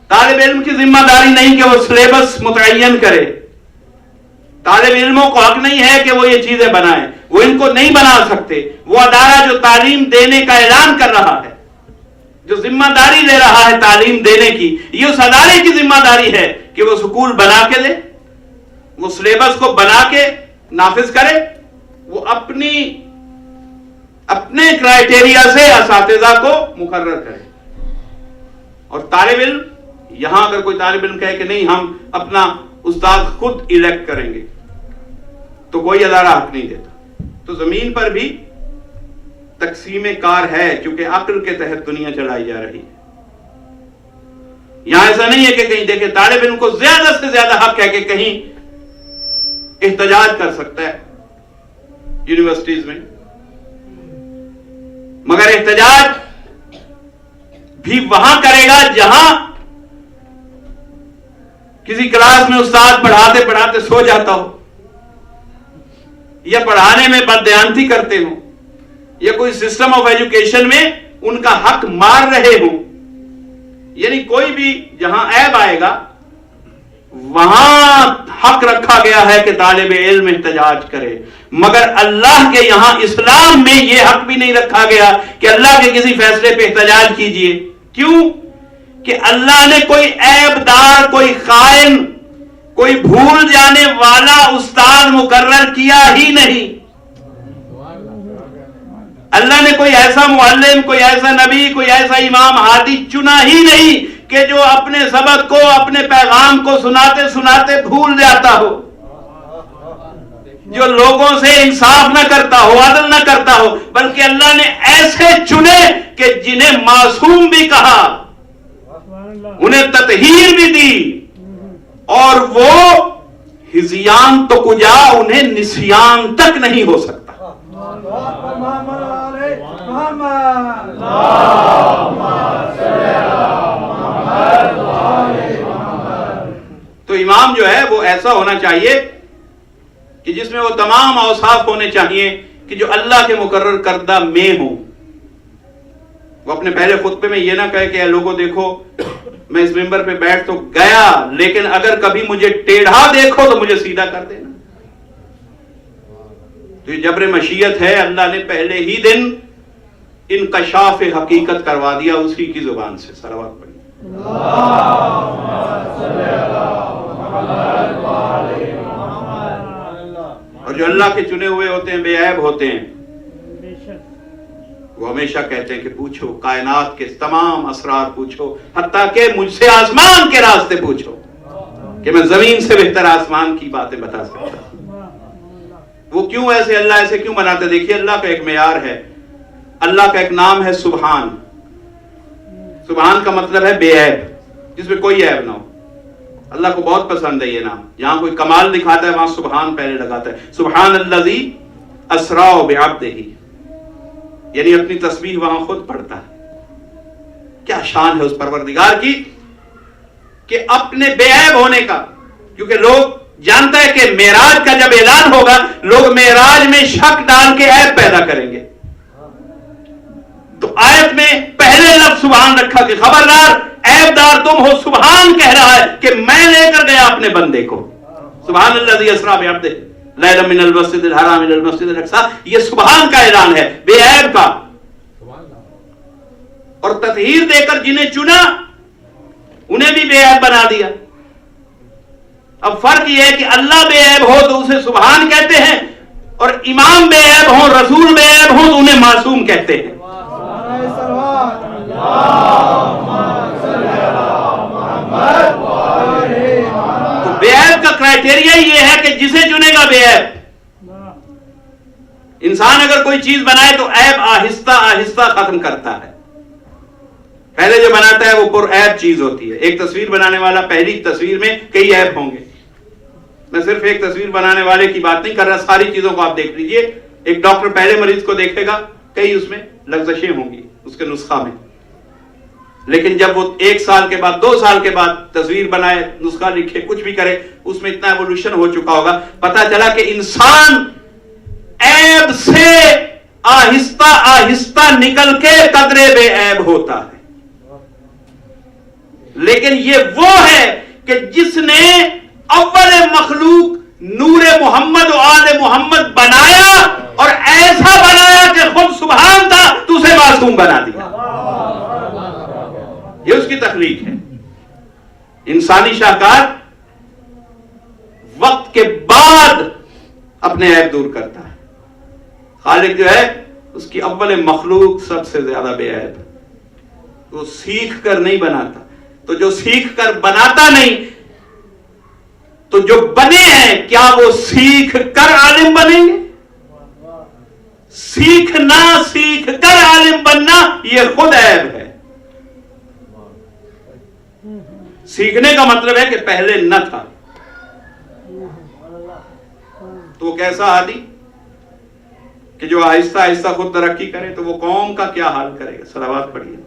طالب علم کی ذمہ داری نہیں کہ وہ سلیبس متعین کرے. طالب علموں کو حق نہیں ہے کہ وہ یہ چیزیں بنائیں، وہ ان کو نہیں بنا سکتے. وہ ادارہ جو تعلیم دینے کا اعلان کر رہا ہے، جو ذمہ داری لے رہا ہے تعلیم دینے کی، یہ اس ادارے کی ذمہ داری ہے کہ وہ سکول بنا کے دے، وہ سلیبس کو بنا کے نافذ کرے، وہ اپنے کرائیٹیریا سے اساتذہ کو مقرر کرے. اور طالب علم، یہاں اگر کوئی طالب علم کہے کہ نہیں ہم اپنا استاد خود الیکٹ کریں گے، تو کوئی ادارہ حق نہیں دیتا. تو زمین پر بھی تقسیم کار ہے، چونکہ عقل کے تحت دنیا چلائی جا رہی ہے. یہاں ایسا نہیں ہے کہ کہیں دیکھیں طالب علم کو زیادہ سے زیادہ حق ہے کہ کہیں احتجاج کر سکتا ہے یونیورسٹیز میں، مگر احتجاج بھی وہاں کرے گا جہاں کسی کلاس میں استاد پڑھاتے پڑھاتے سو جاتا ہو، یا پڑھانے میں بددیانتی کرتے ہوں، یا کوئی سسٹم آف ایجوکیشن میں ان کا حق مار رہے ہوں. یعنی کوئی بھی جہاں عیب آئے گا وہاں حق رکھا گیا ہے کہ طالب علم احتجاج کرے. مگر اللہ کے یہاں اسلام میں یہ حق بھی نہیں رکھا گیا کہ اللہ کے کسی فیصلے پہ احتجاج کیجئے. کیوں؟ کہ اللہ نے کوئی عیب دار، کوئی خائن، کوئی بھول جانے والا استاد مقرر کیا ہی نہیں. اللہ نے کوئی ایسا معلم، کوئی ایسا نبی، کوئی ایسا امام ہادی چنا ہی نہیں کہ جو اپنے سبق کو، اپنے پیغام کو سناتے سناتے بھول جاتا ہو، جو لوگوں سے انصاف نہ کرتا ہو، عدل نہ کرتا ہو. بلکہ اللہ نے ایسے چنے کہ جنہیں معصوم بھی کہا، انہیں تطہیر بھی دی، اور وہ ہذیان تو کجا انہیں نسیان تک نہیں ہو سکتا. تو امام جو ہے وہ ایسا ہونا چاہیے کہ جس میں وہ تمام اوصاف ہونے چاہیے کہ جو اللہ کے مقرر کردہ میں ہوں. وہ اپنے پہلے خطبے میں یہ نہ کہے کہ اے لوگوں دیکھو میں اس ممبر پہ بیٹھ تو گیا، لیکن اگر کبھی مجھے ٹیڑھا دیکھو تو مجھے سیدھا کر دینا. تو یہ جبر مشیت ہے. اللہ نے پہلے ہی دن انکشاف حقیقت کروا دیا اسی کی زبان سے. صلوات پڑھیں. اور جو اللہ کے چنے ہوئے ہوتے ہیں بے عیب ہوتے ہیں، وہ ہمیشہ کہتے ہیں کہ پوچھو کائنات کے تمام اسرار پوچھو، حتیٰ کہ مجھ سے آسمان کے راستے پوچھو کہ میں زمین سے بہتر آسمان کی باتیں بتا سکتا ہوں. وہ کیوں ایسے، اللہ ایسے کیوں بناتے؟ دیکھیے اللہ کا ایک معیار ہے، اللہ کا ایک نام ہے سبحان. سبحان کا مطلب ہے بے عیب، جس میں کوئی عیب نہ ہو. اللہ کو بہت پسند ہے یہ نام. جہاں کوئی کمال دکھاتا ہے وہاں سبحان پہلے لگاتا ہے. سبحان الذی اسرا بعبدہ، یعنی اپنی تسبیح وہاں خود پڑھتا ہے. کیا شان ہے اس پروردگار کی کہ اپنے بے عیب ہونے کا. کیونکہ لوگ جانتا ہے کہ معراج کا جب اعلان ہوگا لوگ معراج میں شک ڈال کے عیب پیدا کریں گے. تو آیت میں پہلے لفظ سبحان رکھا کہ خبردار عیب دار تم ہو. سبحان کہہ رہا ہے کہ میں لے کر گیا اپنے بندے کو. سبحان الذی اسرا بعبدہ لیلا من المسجد الحرام الى المسجد الاقصی. یہ سبحان کا اعلان ہے بے عیب کا. اور تطہیر دے کر جنہیں چنا انہیں بھی بے عیب بنا دیا. اب فرق یہ ہے کہ اللہ بے عیب ہو تو اسے سبحان کہتے ہیں، اور امام بے عیب ہو، رسول بے عیب ہو تو انہیں معصوم کہتے ہیں. تو بے عیب کا کرائٹیریا یہ ہے کہ جسے چنے گا بے عیب. انسان اگر کوئی چیز بنائے تو عیب آہستہ آہستہ ختم کرتا ہے. پہلے جو بناتا ہے وہ پر عیب چیز ہوتی ہے. ایک تصویر بنانے والا پہلی تصویر میں کئی عیب ہوں گے. میں صرف ایک تصویر بنانے والے کی بات نہیں کر رہا، ساری چیزوں کو آپ دیکھ لیجئے. ایک ڈاکٹر پہلے مریض کو دیکھے گا کئی اس میں لغزشیں ہوں گی اس کے نسخہ میں، لیکن جب وہ 1 سال کے بعد 2 سال کے بعد تصویر بنائے، نسخہ لکھے، کچھ بھی کرے، اس میں اتنا ایوولوشن ہو چکا ہوگا. پتا چلا کہ انسان عیب سے آہستہ آہستہ نکل کے قدرے بے عیب ہوتا ہے. لیکن یہ وہ ہے کہ جس نے اول مخلوق نور محمد و آل محمد بنایا اور ایسا بنایا کہ خود سبحان تھا تو اسے معصوم بنا دیا. یہ اس کی تخلیق ہے. انسانی شاہکار وقت کے بعد اپنے عیب دور کرتا ہے. خالق جو ہے اس کی اول مخلوق سب سے زیادہ بے عیب. وہ سیکھ کر نہیں بناتا. تو جو سیکھ کر بناتا نہیں تو جو بنے ہیں کیا وہ سیکھ کر عالم بنیں گے؟ سیکھنا سیکھ کر عالم بننا یہ خود عیب ہے. سیکھنے کا مطلب ہے کہ پہلے نہ تھا. تو کیسا عادی کہ جو آہستہ آہستہ خود ترقی کرے تو وہ قوم کا کیا حال کرے گا. صلوات پڑھیے.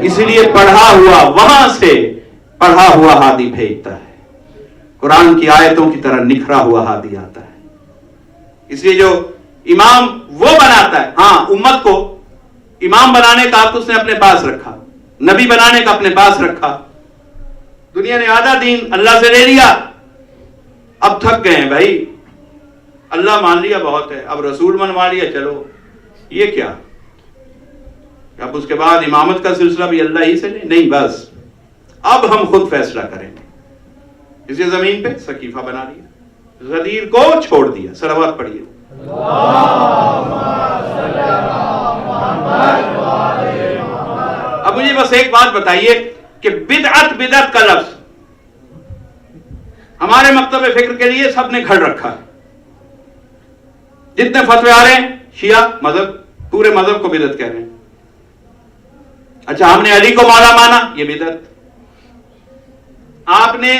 اسی لیے پڑھا ہوا وہاں سے پڑھا ہوا ہادی بھیجتا ہے. قرآن کی آیتوں کی طرح نکھرا ہوا ہادی آتا ہے. اس لیے جو امام وہ بناتا ہے، ہاں امت کو امام بنانے کا آپ اس نے اپنے پاس رکھا، نبی بنانے کا اپنے پاس رکھا. دنیا نے آدھا دین اللہ سے لے لیا، اب تھک گئے ہیں بھائی. اللہ مان لیا بہت ہے، اب رسول منوا لیا، چلو یہ کیا. اب اس کے بعد امامت کا سلسلہ بھی اللہ ہی سے نہیں، بس اب ہم خود فیصلہ کریں گے. اسی زمین پہ سقیفہ بنا لیا، غدیر کو چھوڑ دیا. صلوات پڑھیے. اب مجھے بس ایک بات بتائیے کہ بدعت کا لفظ ہمارے مکتب فکر کے لیے سب نے گھڑ رکھا ہے. جتنے فتوے آ رہے ہیں شیعہ مذہب پورے مذہب کو بدعت کہہ رہے ہیں. اچھا ہم نے علی کو مولا مانا، یہ بدعت. آپ نے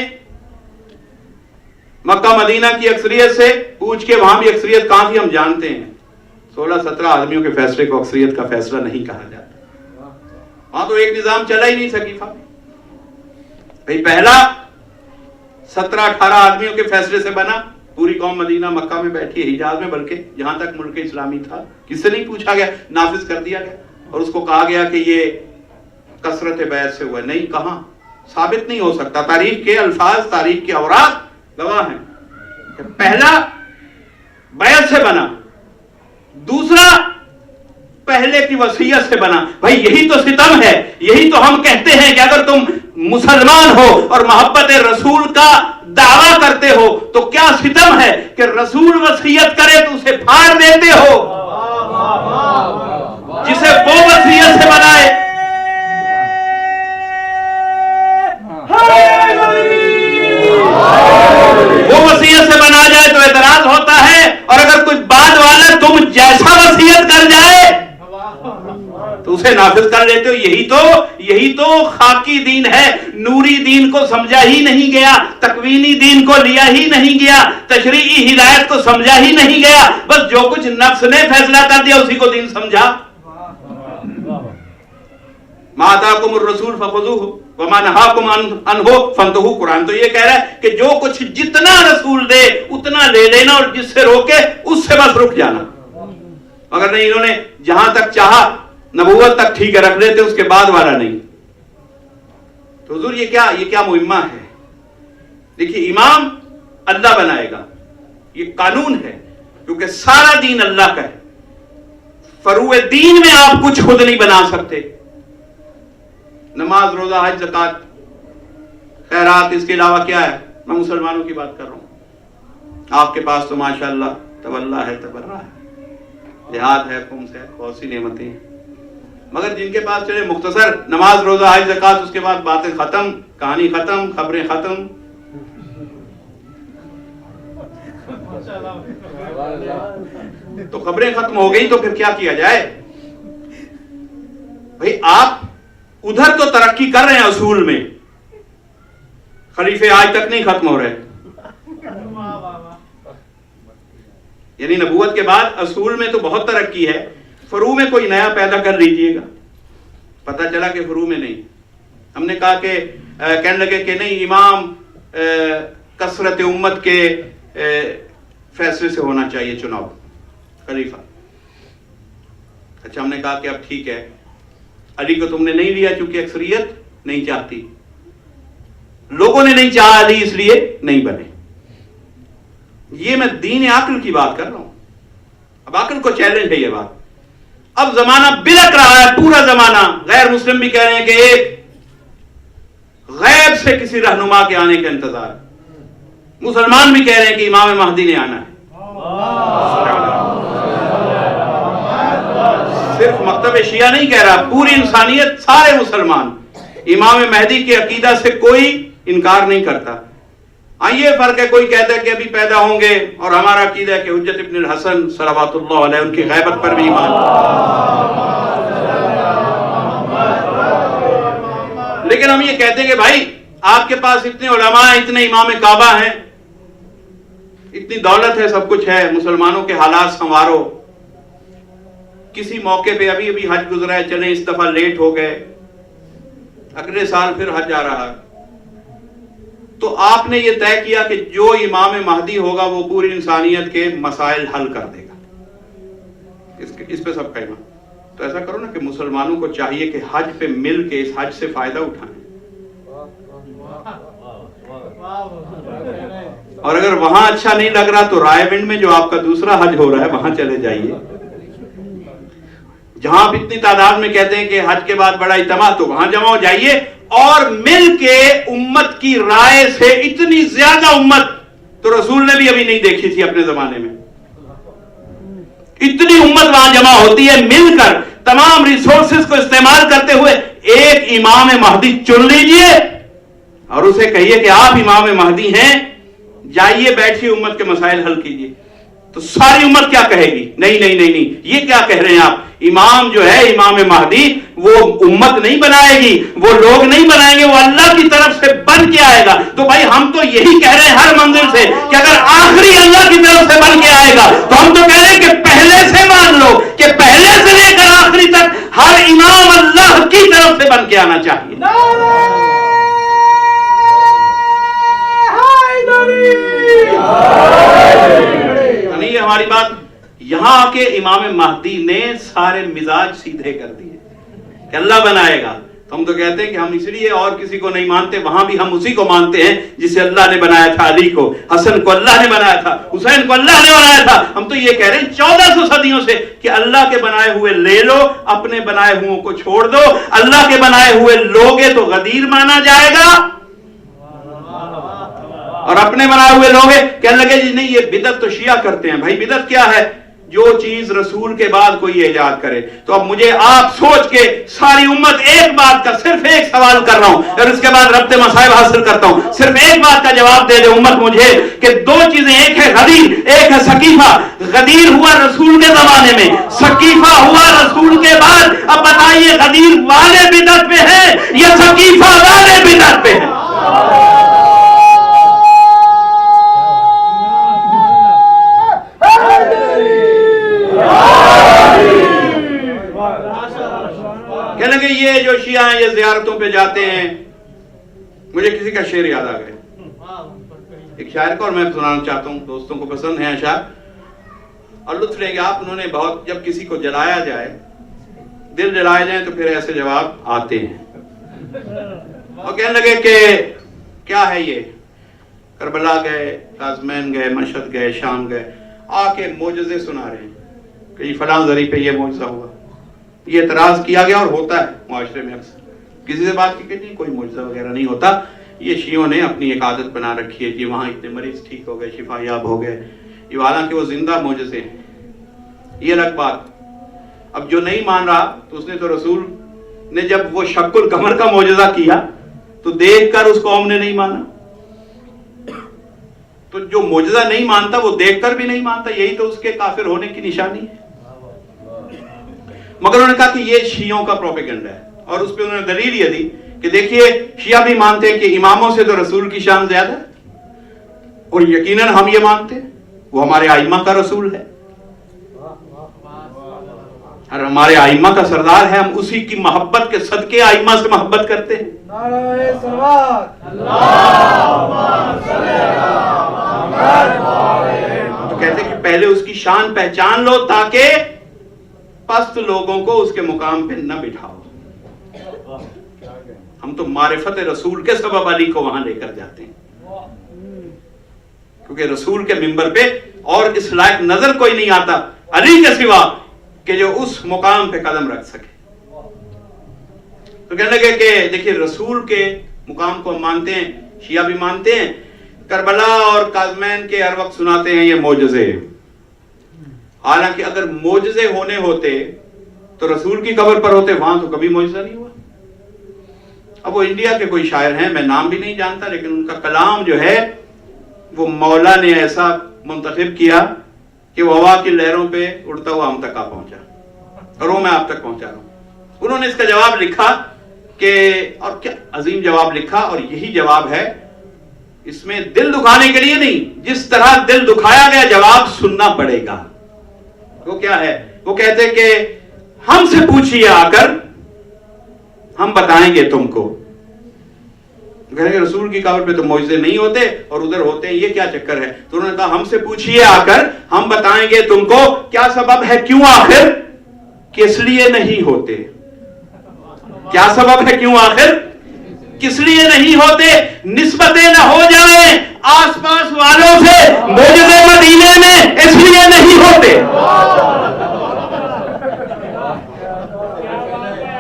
مکہ مدینہ کی اکثریت سے پوچھ کے، وہاں بھی اکثریت کہاں تھی ہم جانتے ہیں، 16-17 آدمیوں کے فیصلے کو اکثریت کا فیصلہ نہیں کہا جاتا. وہاں تو ایک نظام چلا ہی نہیں سقیفہ میں. بھئی پہلا 17-18 آدمیوں کے فیصلے سے بنا. پوری قوم مدینہ مکہ میں بیٹھی ہے، حجاز میں، بلکہ جہاں تک ملک اسلامی تھا کس سے نہیں پوچھا گیا، نافذ کر دیا گیا. اور اس کو کہا گیا کہ یہ کثرت بیعت سے ہوا. نہیں، کہاں، ثابت نہیں ہو سکتا. تاریخ کے الفاظ، تاریخ کے اوراق گواہ ہیں. پہلا بیعت سے بنا، دوسرا پہلے کی وصیت سے بنا. بھائی یہی تو ستم ہے. یہی تو ہم کہتے ہیں کہ اگر تم مسلمان ہو اور محبت رسول کا دعویٰ کرتے ہو تو کیا ستم ہے کہ رسول وصیت کرے تو اسے پھاڑ دیتے ہو. جسے وہ وصیت سے بنائے، وہ وصیت سے بنا جائے تو اعتراض ہوتا ہے، اور اگر کوئی بعد والا تم جیسا وصیت کر جائے تو اسے نافذ کر لیتے ہو. یہی تو خاکی دین ہے. نوری دین کو سمجھا ہی نہیں گیا, تکوینی دین کو لیا ہی نہیں گیا, تشریعی ہدایت کو سمجھا ہی نہیں گیا. بس جو کچھ نفس نے فیصلہ کر دیا اسی کو دین سمجھا. ما آتاکم الرسول فخذوہ وما نہاکم عنہ فانتہوا. قرآن تو یہ کہہ رہا ہے کہ جو کچھ جتنا رسول دے اتنا لے لینا, اور جس سے روکے اس سے بس رک جانا. مگر نہیں, انہوں نے جہاں تک چاہا نبوت تک ٹھیک ہے رکھ لیتے, اس کے بعد والا نہیں. تو حضور یہ کیا مہمہ ہے. دیکھیے امام اللہ بنائے گا, یہ قانون ہے, کیونکہ سارا دین اللہ کا ہے. فروع دین میں آپ کچھ خود نہیں بنا سکتے. نماز, روزہ, حج, زکات, خیرات, اس کے علاوہ کیا ہے. میں مسلمانوں کی بات کر رہا ہوں. آپ کے پاس تو ماشاءاللہ تولہ ہے, تبرہ ہے, لحاظ ہے, خمس ہے, بہت سی نعمتیں ہیں. مگر جن کے پاس چلے مختصر نماز, روزہ, حج, زکات, اس کے بعد باتیں ختم, کہانی ختم, خبریں ختم. تو خبریں ختم ہو گئی تو پھر کیا کیا جائے. بھئی آپ ادھر تو ترقی کر رہے ہیں اصول میں, خلیفے آج تک نہیں ختم ہو رہے. یعنی نبوت کے بعد اصول میں تو بہت ترقی ہے, فروع میں کوئی نیا پیدا کر لیجئے گا. پتہ چلا کہ فروع میں نہیں. ہم نے کہا کہ کہنے لگے کہ نہیں, امام کثرت امت کے فیصلے سے ہونا چاہیے چناؤ, خلیفہ. اچھا, ہم نے کہا کہ اب ٹھیک ہے, علی کو تم نے نہیں لیا چونکہ اکثریت نہیں چاہتی, لوگوں نے نہیں چاہا علی اس لیے نہیں بنے. یہ میں دین عقل کی بات کر رہا ہوں. اب عقل کو چیلنج ہے یہ بات. اب زمانہ بلک رہا ہے, پورا زمانہ. غیر مسلم بھی کہہ رہے ہیں کہ ایک غیب سے کسی رہنما کے آنے کا انتظار. مسلمان بھی کہہ رہے ہیں کہ امام مہدی نے آنا ہے. صرف مکتب شیعہ نہیں کہہ رہا, پوری انسانیت, سارے مسلمان امام مہدی کے عقیدہ سے کوئی انکار نہیں کرتا. یہ فرق ہے, کوئی کہتا ہے کہ ابھی پیدا ہوں گے, اور ہمارا عقیدہ ہے کہ حجت ابن الحسن صلوات اللہ علیہ ان کی غیبت پر بھی ایمان. لیکن ہم یہ کہتے ہیں کہ بھائی آپ کے پاس اتنے علماء ہیں, اتنے امام کعبہ ہیں, اتنی دولت ہے, سب کچھ ہے, مسلمانوں کے حالات سنوارو. کسی موقع پہ ابھی حج گزرا ہے, چلیں اس دفعہ لیٹ ہو گئے, اگلے سال پھر حج آ رہا. تو آپ نے یہ طے کیا کہ جو امام مہدی ہوگا وہ پوری انسانیت کے مسائل حل کر دے گا. اس پہ سب کا ایمان. تو ایسا کرو نا کہ مسلمانوں کو چاہیے کہ حج پہ مل کے اس حج سے فائدہ اٹھائیں. اور اگر وہاں اچھا نہیں لگ رہا تو رائے ونڈ میں جو آپ کا دوسرا حج ہو رہا ہے وہاں چلے جائیے. جہاں آپ اتنی تعداد میں کہتے ہیں کہ حج کے بعد بڑا اجتماع, تو وہاں جمع ہو جائیے, اور مل کے امت کی رائے سے. اتنی زیادہ امت تو رسول نے بھی ابھی نہیں دیکھی تھی اپنے زمانے میں. اتنی امت وہاں جمع ہوتی ہے, مل کر تمام ریسورسز کو استعمال کرتے ہوئے ایک امام مہدی چن لیجئے, اور اسے کہیے کہ آپ امام مہدی ہیں, جائیے بیٹھیے امت کے مسائل حل کیجئے. تو ساری امت کیا کہے گی؟ نہیں نہیں نہیں نہیں, یہ کیا کہہ رہے ہیں آپ. امام جو ہے امام مہدی وہ امت نہیں بنائے گی, وہ لوگ نہیں بنائیں گے, وہ اللہ کی طرف سے بن کے آئے گا. تو بھائی ہم تو یہی کہہ رہے ہیں ہر منزل سے کہ اگر آخری اللہ کی طرف سے بن کے آئے گا تو ہم تو کہہ رہے ہیں کہ پہلے سے مان لو کہ پہلے سے لے کر آخری تک ہر امام اللہ کی طرف سے بن کے آنا چاہیے. نہیں, ہماری بات یہاں آ کے امام مہدی نے سارے مزاج سیدھے کر دیے کہ اللہ بنائے گا. تو ہم تو کہتے ہیں کہ ہم اس لیے اور کسی کو نہیں مانتے, وہاں بھی ہم اسی کو مانتے ہیں جسے اللہ نے بنایا تھا. علی کو, حسن کو اللہ نے بنایا تھا, حسین کو اللہ نے بنایا تھا. ہم تو یہ کہہ رہے ہیں 1400 صدیوں سے کہ اللہ کے بنائے ہوئے لے لو, اپنے بنائے ہوئے کو چھوڑ دو. اللہ کے بنائے ہوئے لوگے تو غدیر مانا جائے گا, اور اپنے بنائے ہوئے لوگ کہنے لگے جی نہیں یہ بدعت تو شیعہ کرتے ہیں. بھائی بدعت کیا ہے؟ جو چیز رسول کے بعد کوئی ایجاد کرے. تو اب مجھے آپ سوچ کے ساری امت ایک بات کا صرف ایک سوال کر رہا ہوں اور اس کے بعد ربط مسائل حاصل کرتا ہوں. صرف ایک بات کا جواب دے دے امت مجھے کہ دو چیزیں، ایک ہے غدیر، ایک ہے سقیفہ. غدیر ہوا رسول کے زمانے میں، سقیفہ ہوا رسول کے بعد. اب بتائیے غدیر والے بدعت پہ ہیں یا سقیفہ والے بدعت پہ ہیں؟ کہنے لگے یہ جو شیعہ ہیں یہ زیارتوں پہ جاتے ہیں. مجھے کسی کا شعر یاد آ گیا، ایک شاعر کا، اور میں سنانا چاہتا ہوں، دوستوں کو پسند ہیں اشعار اور لطف لیں گے آپ. انہوں نے بہت، جب کسی کو جلایا جائے، دل جلائے جائیں تو پھر ایسے جواب آتے ہیں. اور کہنے لگے کہ کیا ہے یہ، کربلا گئے، قازمین گئے، مشہد گئے، شام گئے، آ کے معجزے سنا رہے ہیں کہ فلاں ذریعے پہ یہ معجزہ ہوا. یہ اعتراض کیا گیا اور ہوتا ہے معاشرے میں اکثر. کسی سے بات کی کہ نہیں کوئی معجزہ وغیرہ نہیں ہوتا، یہ شیعوں نے اپنی ایک عادت بنا رکھی ہے کہ وہاں اتنے مریض ٹھیک ہو گئے، شفا یاب ہو گئے. یہ حالانکہ وہ زندہ معجزے ہیں. یہ الگ بات. اب جو نہیں مان رہا تو اس نے تو رسول نے جب وہ شق القمر کا معجزہ کیا تو دیکھ کر اس قوم نے نہیں مانا. تو جو معجزہ نہیں مانتا وہ دیکھ کر بھی نہیں مانتا، یہی تو اس کے کافر ہونے کی نشانی ہے. مگر انہوں نے کہا کہ یہ شیعوں کا پروپیگنڈا ہے، اور اس پہ انہوں نے دلیل یہ دی کہ دیکھیے شیعہ بھی مانتے ہیں کہ اماموں سے تو رسول کی شان زیادہ ہے، اور یقیناً ہم یہ مانتے ہیں وہ ہمارے ائمہ کا رسول ہے اور ہمارے ائمہ کا سردار ہے. ہم اسی کی محبت کے صدقے ائمہ سے محبت کرتے ہیں. نعرہ صلوات. تو کہتے ہیں کہ پہلے اس کی شان پہچان لو تاکہ پست لوگوں کو اس کے مقام پہ نہ بٹھاؤ. ہم تو معرفت رسول کے سبب علی کو وہاں لے کر جاتے ہیں، کیونکہ رسول کے منبر پہ اور اس لائق نظر کوئی نہیں آتا علی کے سوا کہ جو اس مقام پہ قدم رکھ سکے. تو کہنے لگے کہ دیکھیے رسول کے مقام کو ہم مانتے ہیں، شیعہ بھی مانتے ہیں. کربلا اور قازمین کے ہر وقت سناتے ہیں یہ معجزے. حالانکہ اگر معجزے ہونے ہوتے تو رسول کی قبر پر ہوتے، وہاں تو کبھی معجزہ نہیں ہوا. اب وہ انڈیا کے کوئی شاعر ہیں، میں نام بھی نہیں جانتا، لیکن ان کا کلام جو ہے وہ مولا نے ایسا منتخب کیا کہ وہ ہوا کی لہروں پہ اڑتا ہوا ہم تک آ پہنچا، اور وہ میں آپ تک پہنچا رہا ہوں. انہوں نے اس کا جواب لکھا کہ، اور کیا عظیم جواب لکھا، اور یہی جواب ہے. اس میں دل دکھانے کے لیے نہیں، جس طرح دل دکھایا گیا جواب سننا پڑے گا. وہ کیا ہے؟ وہ کہتے کہ ہم سے پوچھئے آ کر، ہم بتائیں گے تم کو. کہنے کہ رسول کی قبر پہ تو معجزے نہیں ہوتے اور ادھر ہوتے ہیں، یہ کیا چکر ہے؟ تو انہوں نے کہا ہم سے پوچھئے آ کر، ہم بتائیں گے تم کو کیا سبب ہے، کیوں آخر کس لیے نہیں ہوتے. کیا سبب ہے، کیوں آخر کس لیے نہیں ہوتے. نسبتیں نہ ہو جائیں آس پاس والوں سے، معجزے مدینے میں اس لیے نہیں ہوتے.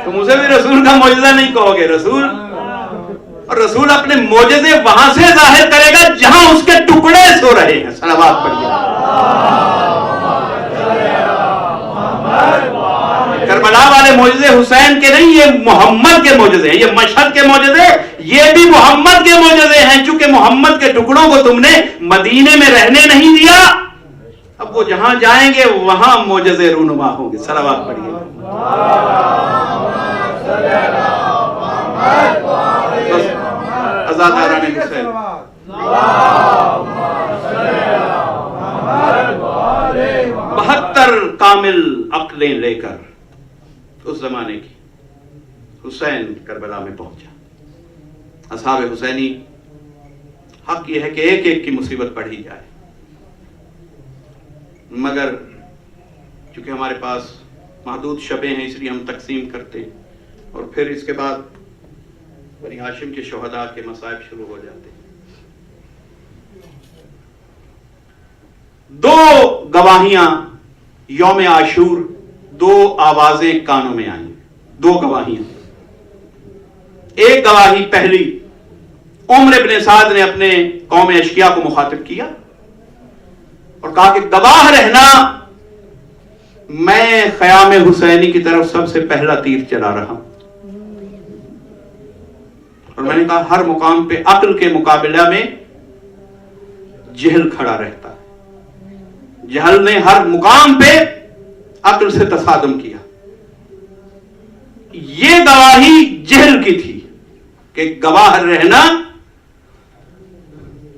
تم اسے بھی رسول کا معجزہ نہیں کہو گے. رسول، اور رسول اپنے معجزے وہاں سے ظاہر کرے گا جہاں اس کے ٹکڑے سو رہے ہیں. صلوات پڑھیے. کربلا والے معجزے حسین کے نہیں، یہ محمد کے معجزے ہیں. یہ مشہد کے معجزے یہ بھی محمد کے معجزے ہیں. چونکہ محمد کے ٹکڑوں کو تم نے مدینے میں رہنے نہیں دیا، اب وہ جہاں جائیں گے وہاں معجزے رونما ہوں گے. صلوات پڑھیے. آزاداران حسین. 72 کامل عقلیں لے کر اس زمانے کی حسین کربلا میں پہنچا. اصحاب حسینی حق یہ ہے کہ ایک ایک کی مصیبت پڑھی جائے، مگر چونکہ ہمارے پاس محدود شبیں ہیں اس لیے ہم تقسیم کرتے ہیں، اور پھر اس کے بعد بنی ہاشم کے شہداء کے مصائب شروع ہو جاتے ہیں. 2 گواہیاں یوم عاشور، 2 آوازیں کانوں میں آئیں. 2 گواہیاں. ایک گواہی پہلی، عمر ابن سعد نے اپنے قوم اشقیاء کو مخاطب کیا اور کہا کہ گواہ رہنا میں خیام حسینی کی طرف سب سے پہلا تیر چلا رہا ہوں. اور میں نے کہا ہر مقام پہ عقل کے مقابلہ میں جہل کھڑا رہتا ہے. جہل نے ہر مقام پہ عقل سے تصادم کیا. یہ گواہی جہل کی تھی کہ گواہ رہنا.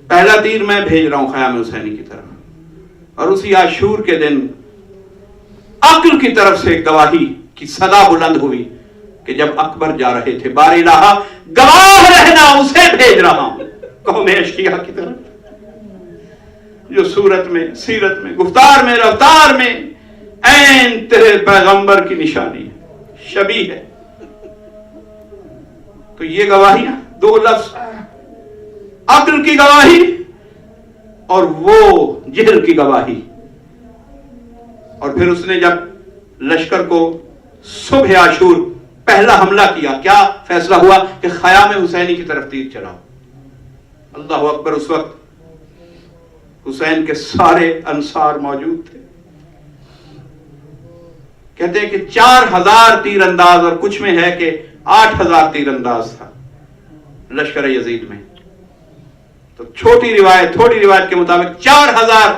پہلا تیر میں بھیج رہا ہوں خیام حسینی کی طرف, اور اسی عاشور کے دن عقل کی طرف سے گواہی کی صدا بلند ہوئی کہ جب اکبر جا رہے تھے, بار الہ گواہ رہنا اسے بھیج رہا ہوں قوم اشقیاء کی طرف, جو صورت میں, سیرت میں, گفتار میں, رفتار میں عین تیرے پیغمبر کی نشانی ہے, شبیہ ہے. تو یہ گواہیاں دو لفظ, عقل کی گواہی اور وہ جہل کی گواہی. اور پھر اس نے جب لشکر کو صبح عاشور پہلا حملہ کیا, کیا فیصلہ ہوا کہ خیام حسینی کی طرف تیر چلاؤ. اللہ اکبر. اس وقت حسین کے سارے انصار موجود تھے. کہتے ہیں کہ 4000 تیر انداز, اور کچھ میں ہے کہ 8000 تیر انداز تھا لشکر یزید میں. تو چھوٹی روایت, تھوڑی روایت کے مطابق 4000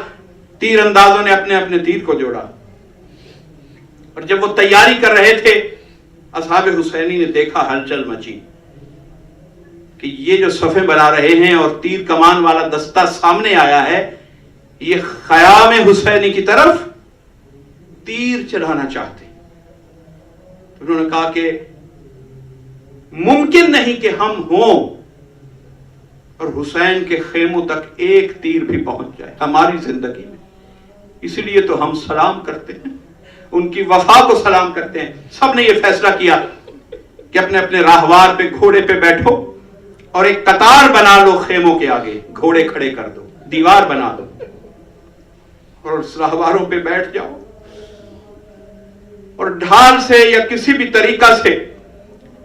تیر اندازوں نے اپنے اپنے تیر کو جوڑا. اور جب وہ تیاری کر رہے تھے, اصحاب حسینی نے دیکھا ہلچل مچی کہ یہ جو صفیں بنا رہے ہیں اور تیر کمان والا دستہ سامنے آیا ہے, یہ خیام حسینی کی طرف تیر چلانا چاہتے. انہوں نے کہا کہ ممکن نہیں کہ ہم ہوں اور حسین کے خیموں تک ایک تیر بھی پہنچ جائے ہماری زندگی میں. اسی لیے تو ہم سلام کرتے ہیں, ان کی وفا کو سلام کرتے ہیں. سب نے یہ فیصلہ کیا کہ اپنے اپنے راہوار پہ, گھوڑے پہ بیٹھو اور ایک قطار بنا لو خیموں کے آگے, گھوڑے کھڑے کر دو, دیوار بنا دو, اور اس راہواروں پہ بیٹھ جاؤ اور ڈھال سے یا کسی بھی طریقہ سے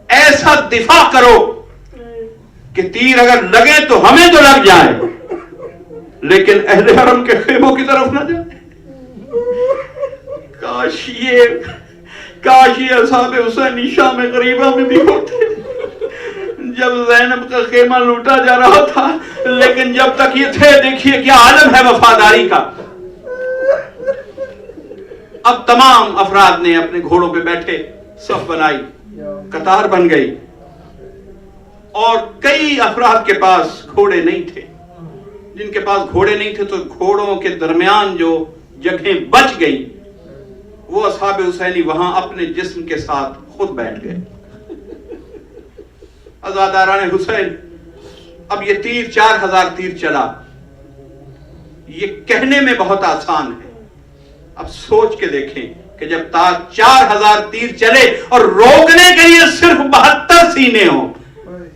ایسا دفاع کرو کہ تیر اگر لگے تو ہمیں تو لگ جائے, لیکن اہل حرم کے خیموں کی طرف نہ جائے. کاش یہ اصحاب حسینی شام غریبہ میں بھی ہوتے جب زینب کا خیمہ لوٹا جا رہا تھا, لیکن جب تک یہ تھے, دیکھیے کیا عالم ہے وفاداری کا. اب تمام افراد نے اپنے گھوڑوں پہ بیٹھے, صف بنائی, قطار بن گئی, اور کئی افراد کے پاس گھوڑے نہیں تھے. جن کے پاس گھوڑے نہیں تھے تو گھوڑوں کے درمیان جو جگہیں بچ گئیں, وہ اصحاب حسینی وہاں اپنے جسم کے ساتھ خود بیٹھ گئے. عزاداران حسین, اب یہ تیر 4000 تیر چلا, یہ کہنے میں بہت آسان ہے. اب سوچ کے دیکھیں کہ جب 4000 تیر چلے اور روکنے کے لیے صرف 72 سینے ہوں,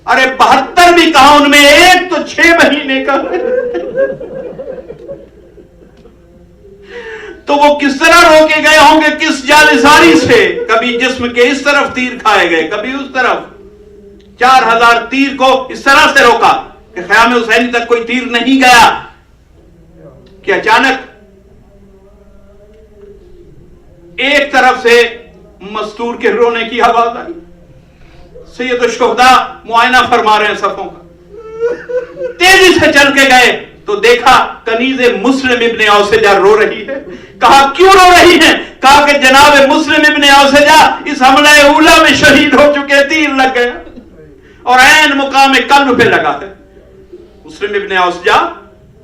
ارے 72 بھی کہاں, ان میں ایک تو 6 مہینے کا ہے, تو وہ کس طرح روکے گئے ہوں گے, کس جالساری سے. کبھی جسم کے اس طرف تیر کھائے گئے, کبھی اس طرف. 4000 تیر کو اس طرح سے روکا کہ خیام حسینی تک کوئی تیر نہیں گیا کہ اچانک ایک طرف سے مستور کے رونے کی آواز آئی. سید الشہداء معائنہ فرما رہے ہیں صفوں کا. تیزی سے چل کے گئے تو دیکھا کنیز مسلم ابن اوسجہ رو رہی ہے. کہا کیوں رو رہی ہیں؟ کہا کہ جناب مسلم ابن اوسجہ اس حملہ اولا میں شہید ہو چکے, تیر لگ گیا اور عین مقام قلب پہ لگا ہے. مسلم ابن اوسجہ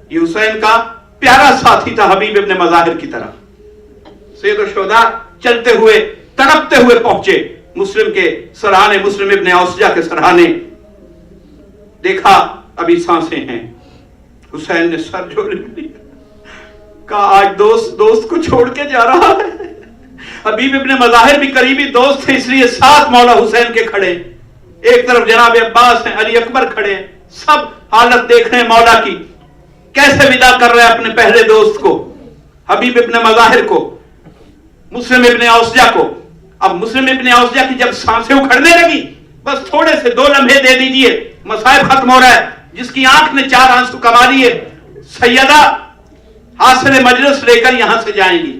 یہ حسین کا پیارا ساتھی تھا, حبیب ابن مظاہر کی طرح. سید الشہداء چلتے ہوئے, تڑپتے ہوئے پہنچے مسلم کے سرحانے, مسلم ابن اوسجہ کے سرحانے. دیکھا ابھی سانسیں ہیں. حسین نے سر جھولے لیا, کہا آج دوست کو چھوڑ کے جا رہا ہے. حبیب ابن مظاہر بھی قریبی دوست تھے, اس لیے ساتھ مولا حسین کے کھڑے. ایک طرف جناب عباس ہیں, علی اکبر کھڑے ہیں, سب حالت دیکھ رہے ہیں مولا کی, کیسے ودا کر رہے ہیں اپنے پہلے دوست کو, حبیب ابن مظاہر کو, مسلم ابن اوسجہ کو. اب مسلم ابن اوسجہ کی جب سانسیں اکھڑنے لگی, بس تھوڑے سے 2 لمحے دے دیجئے, مصائب ختم ہو رہا ہے. جس کی آنکھ نے 4 آنسو کما لیے, سیدہ حاصل مجلس لے کر یہاں سے جائیں گی.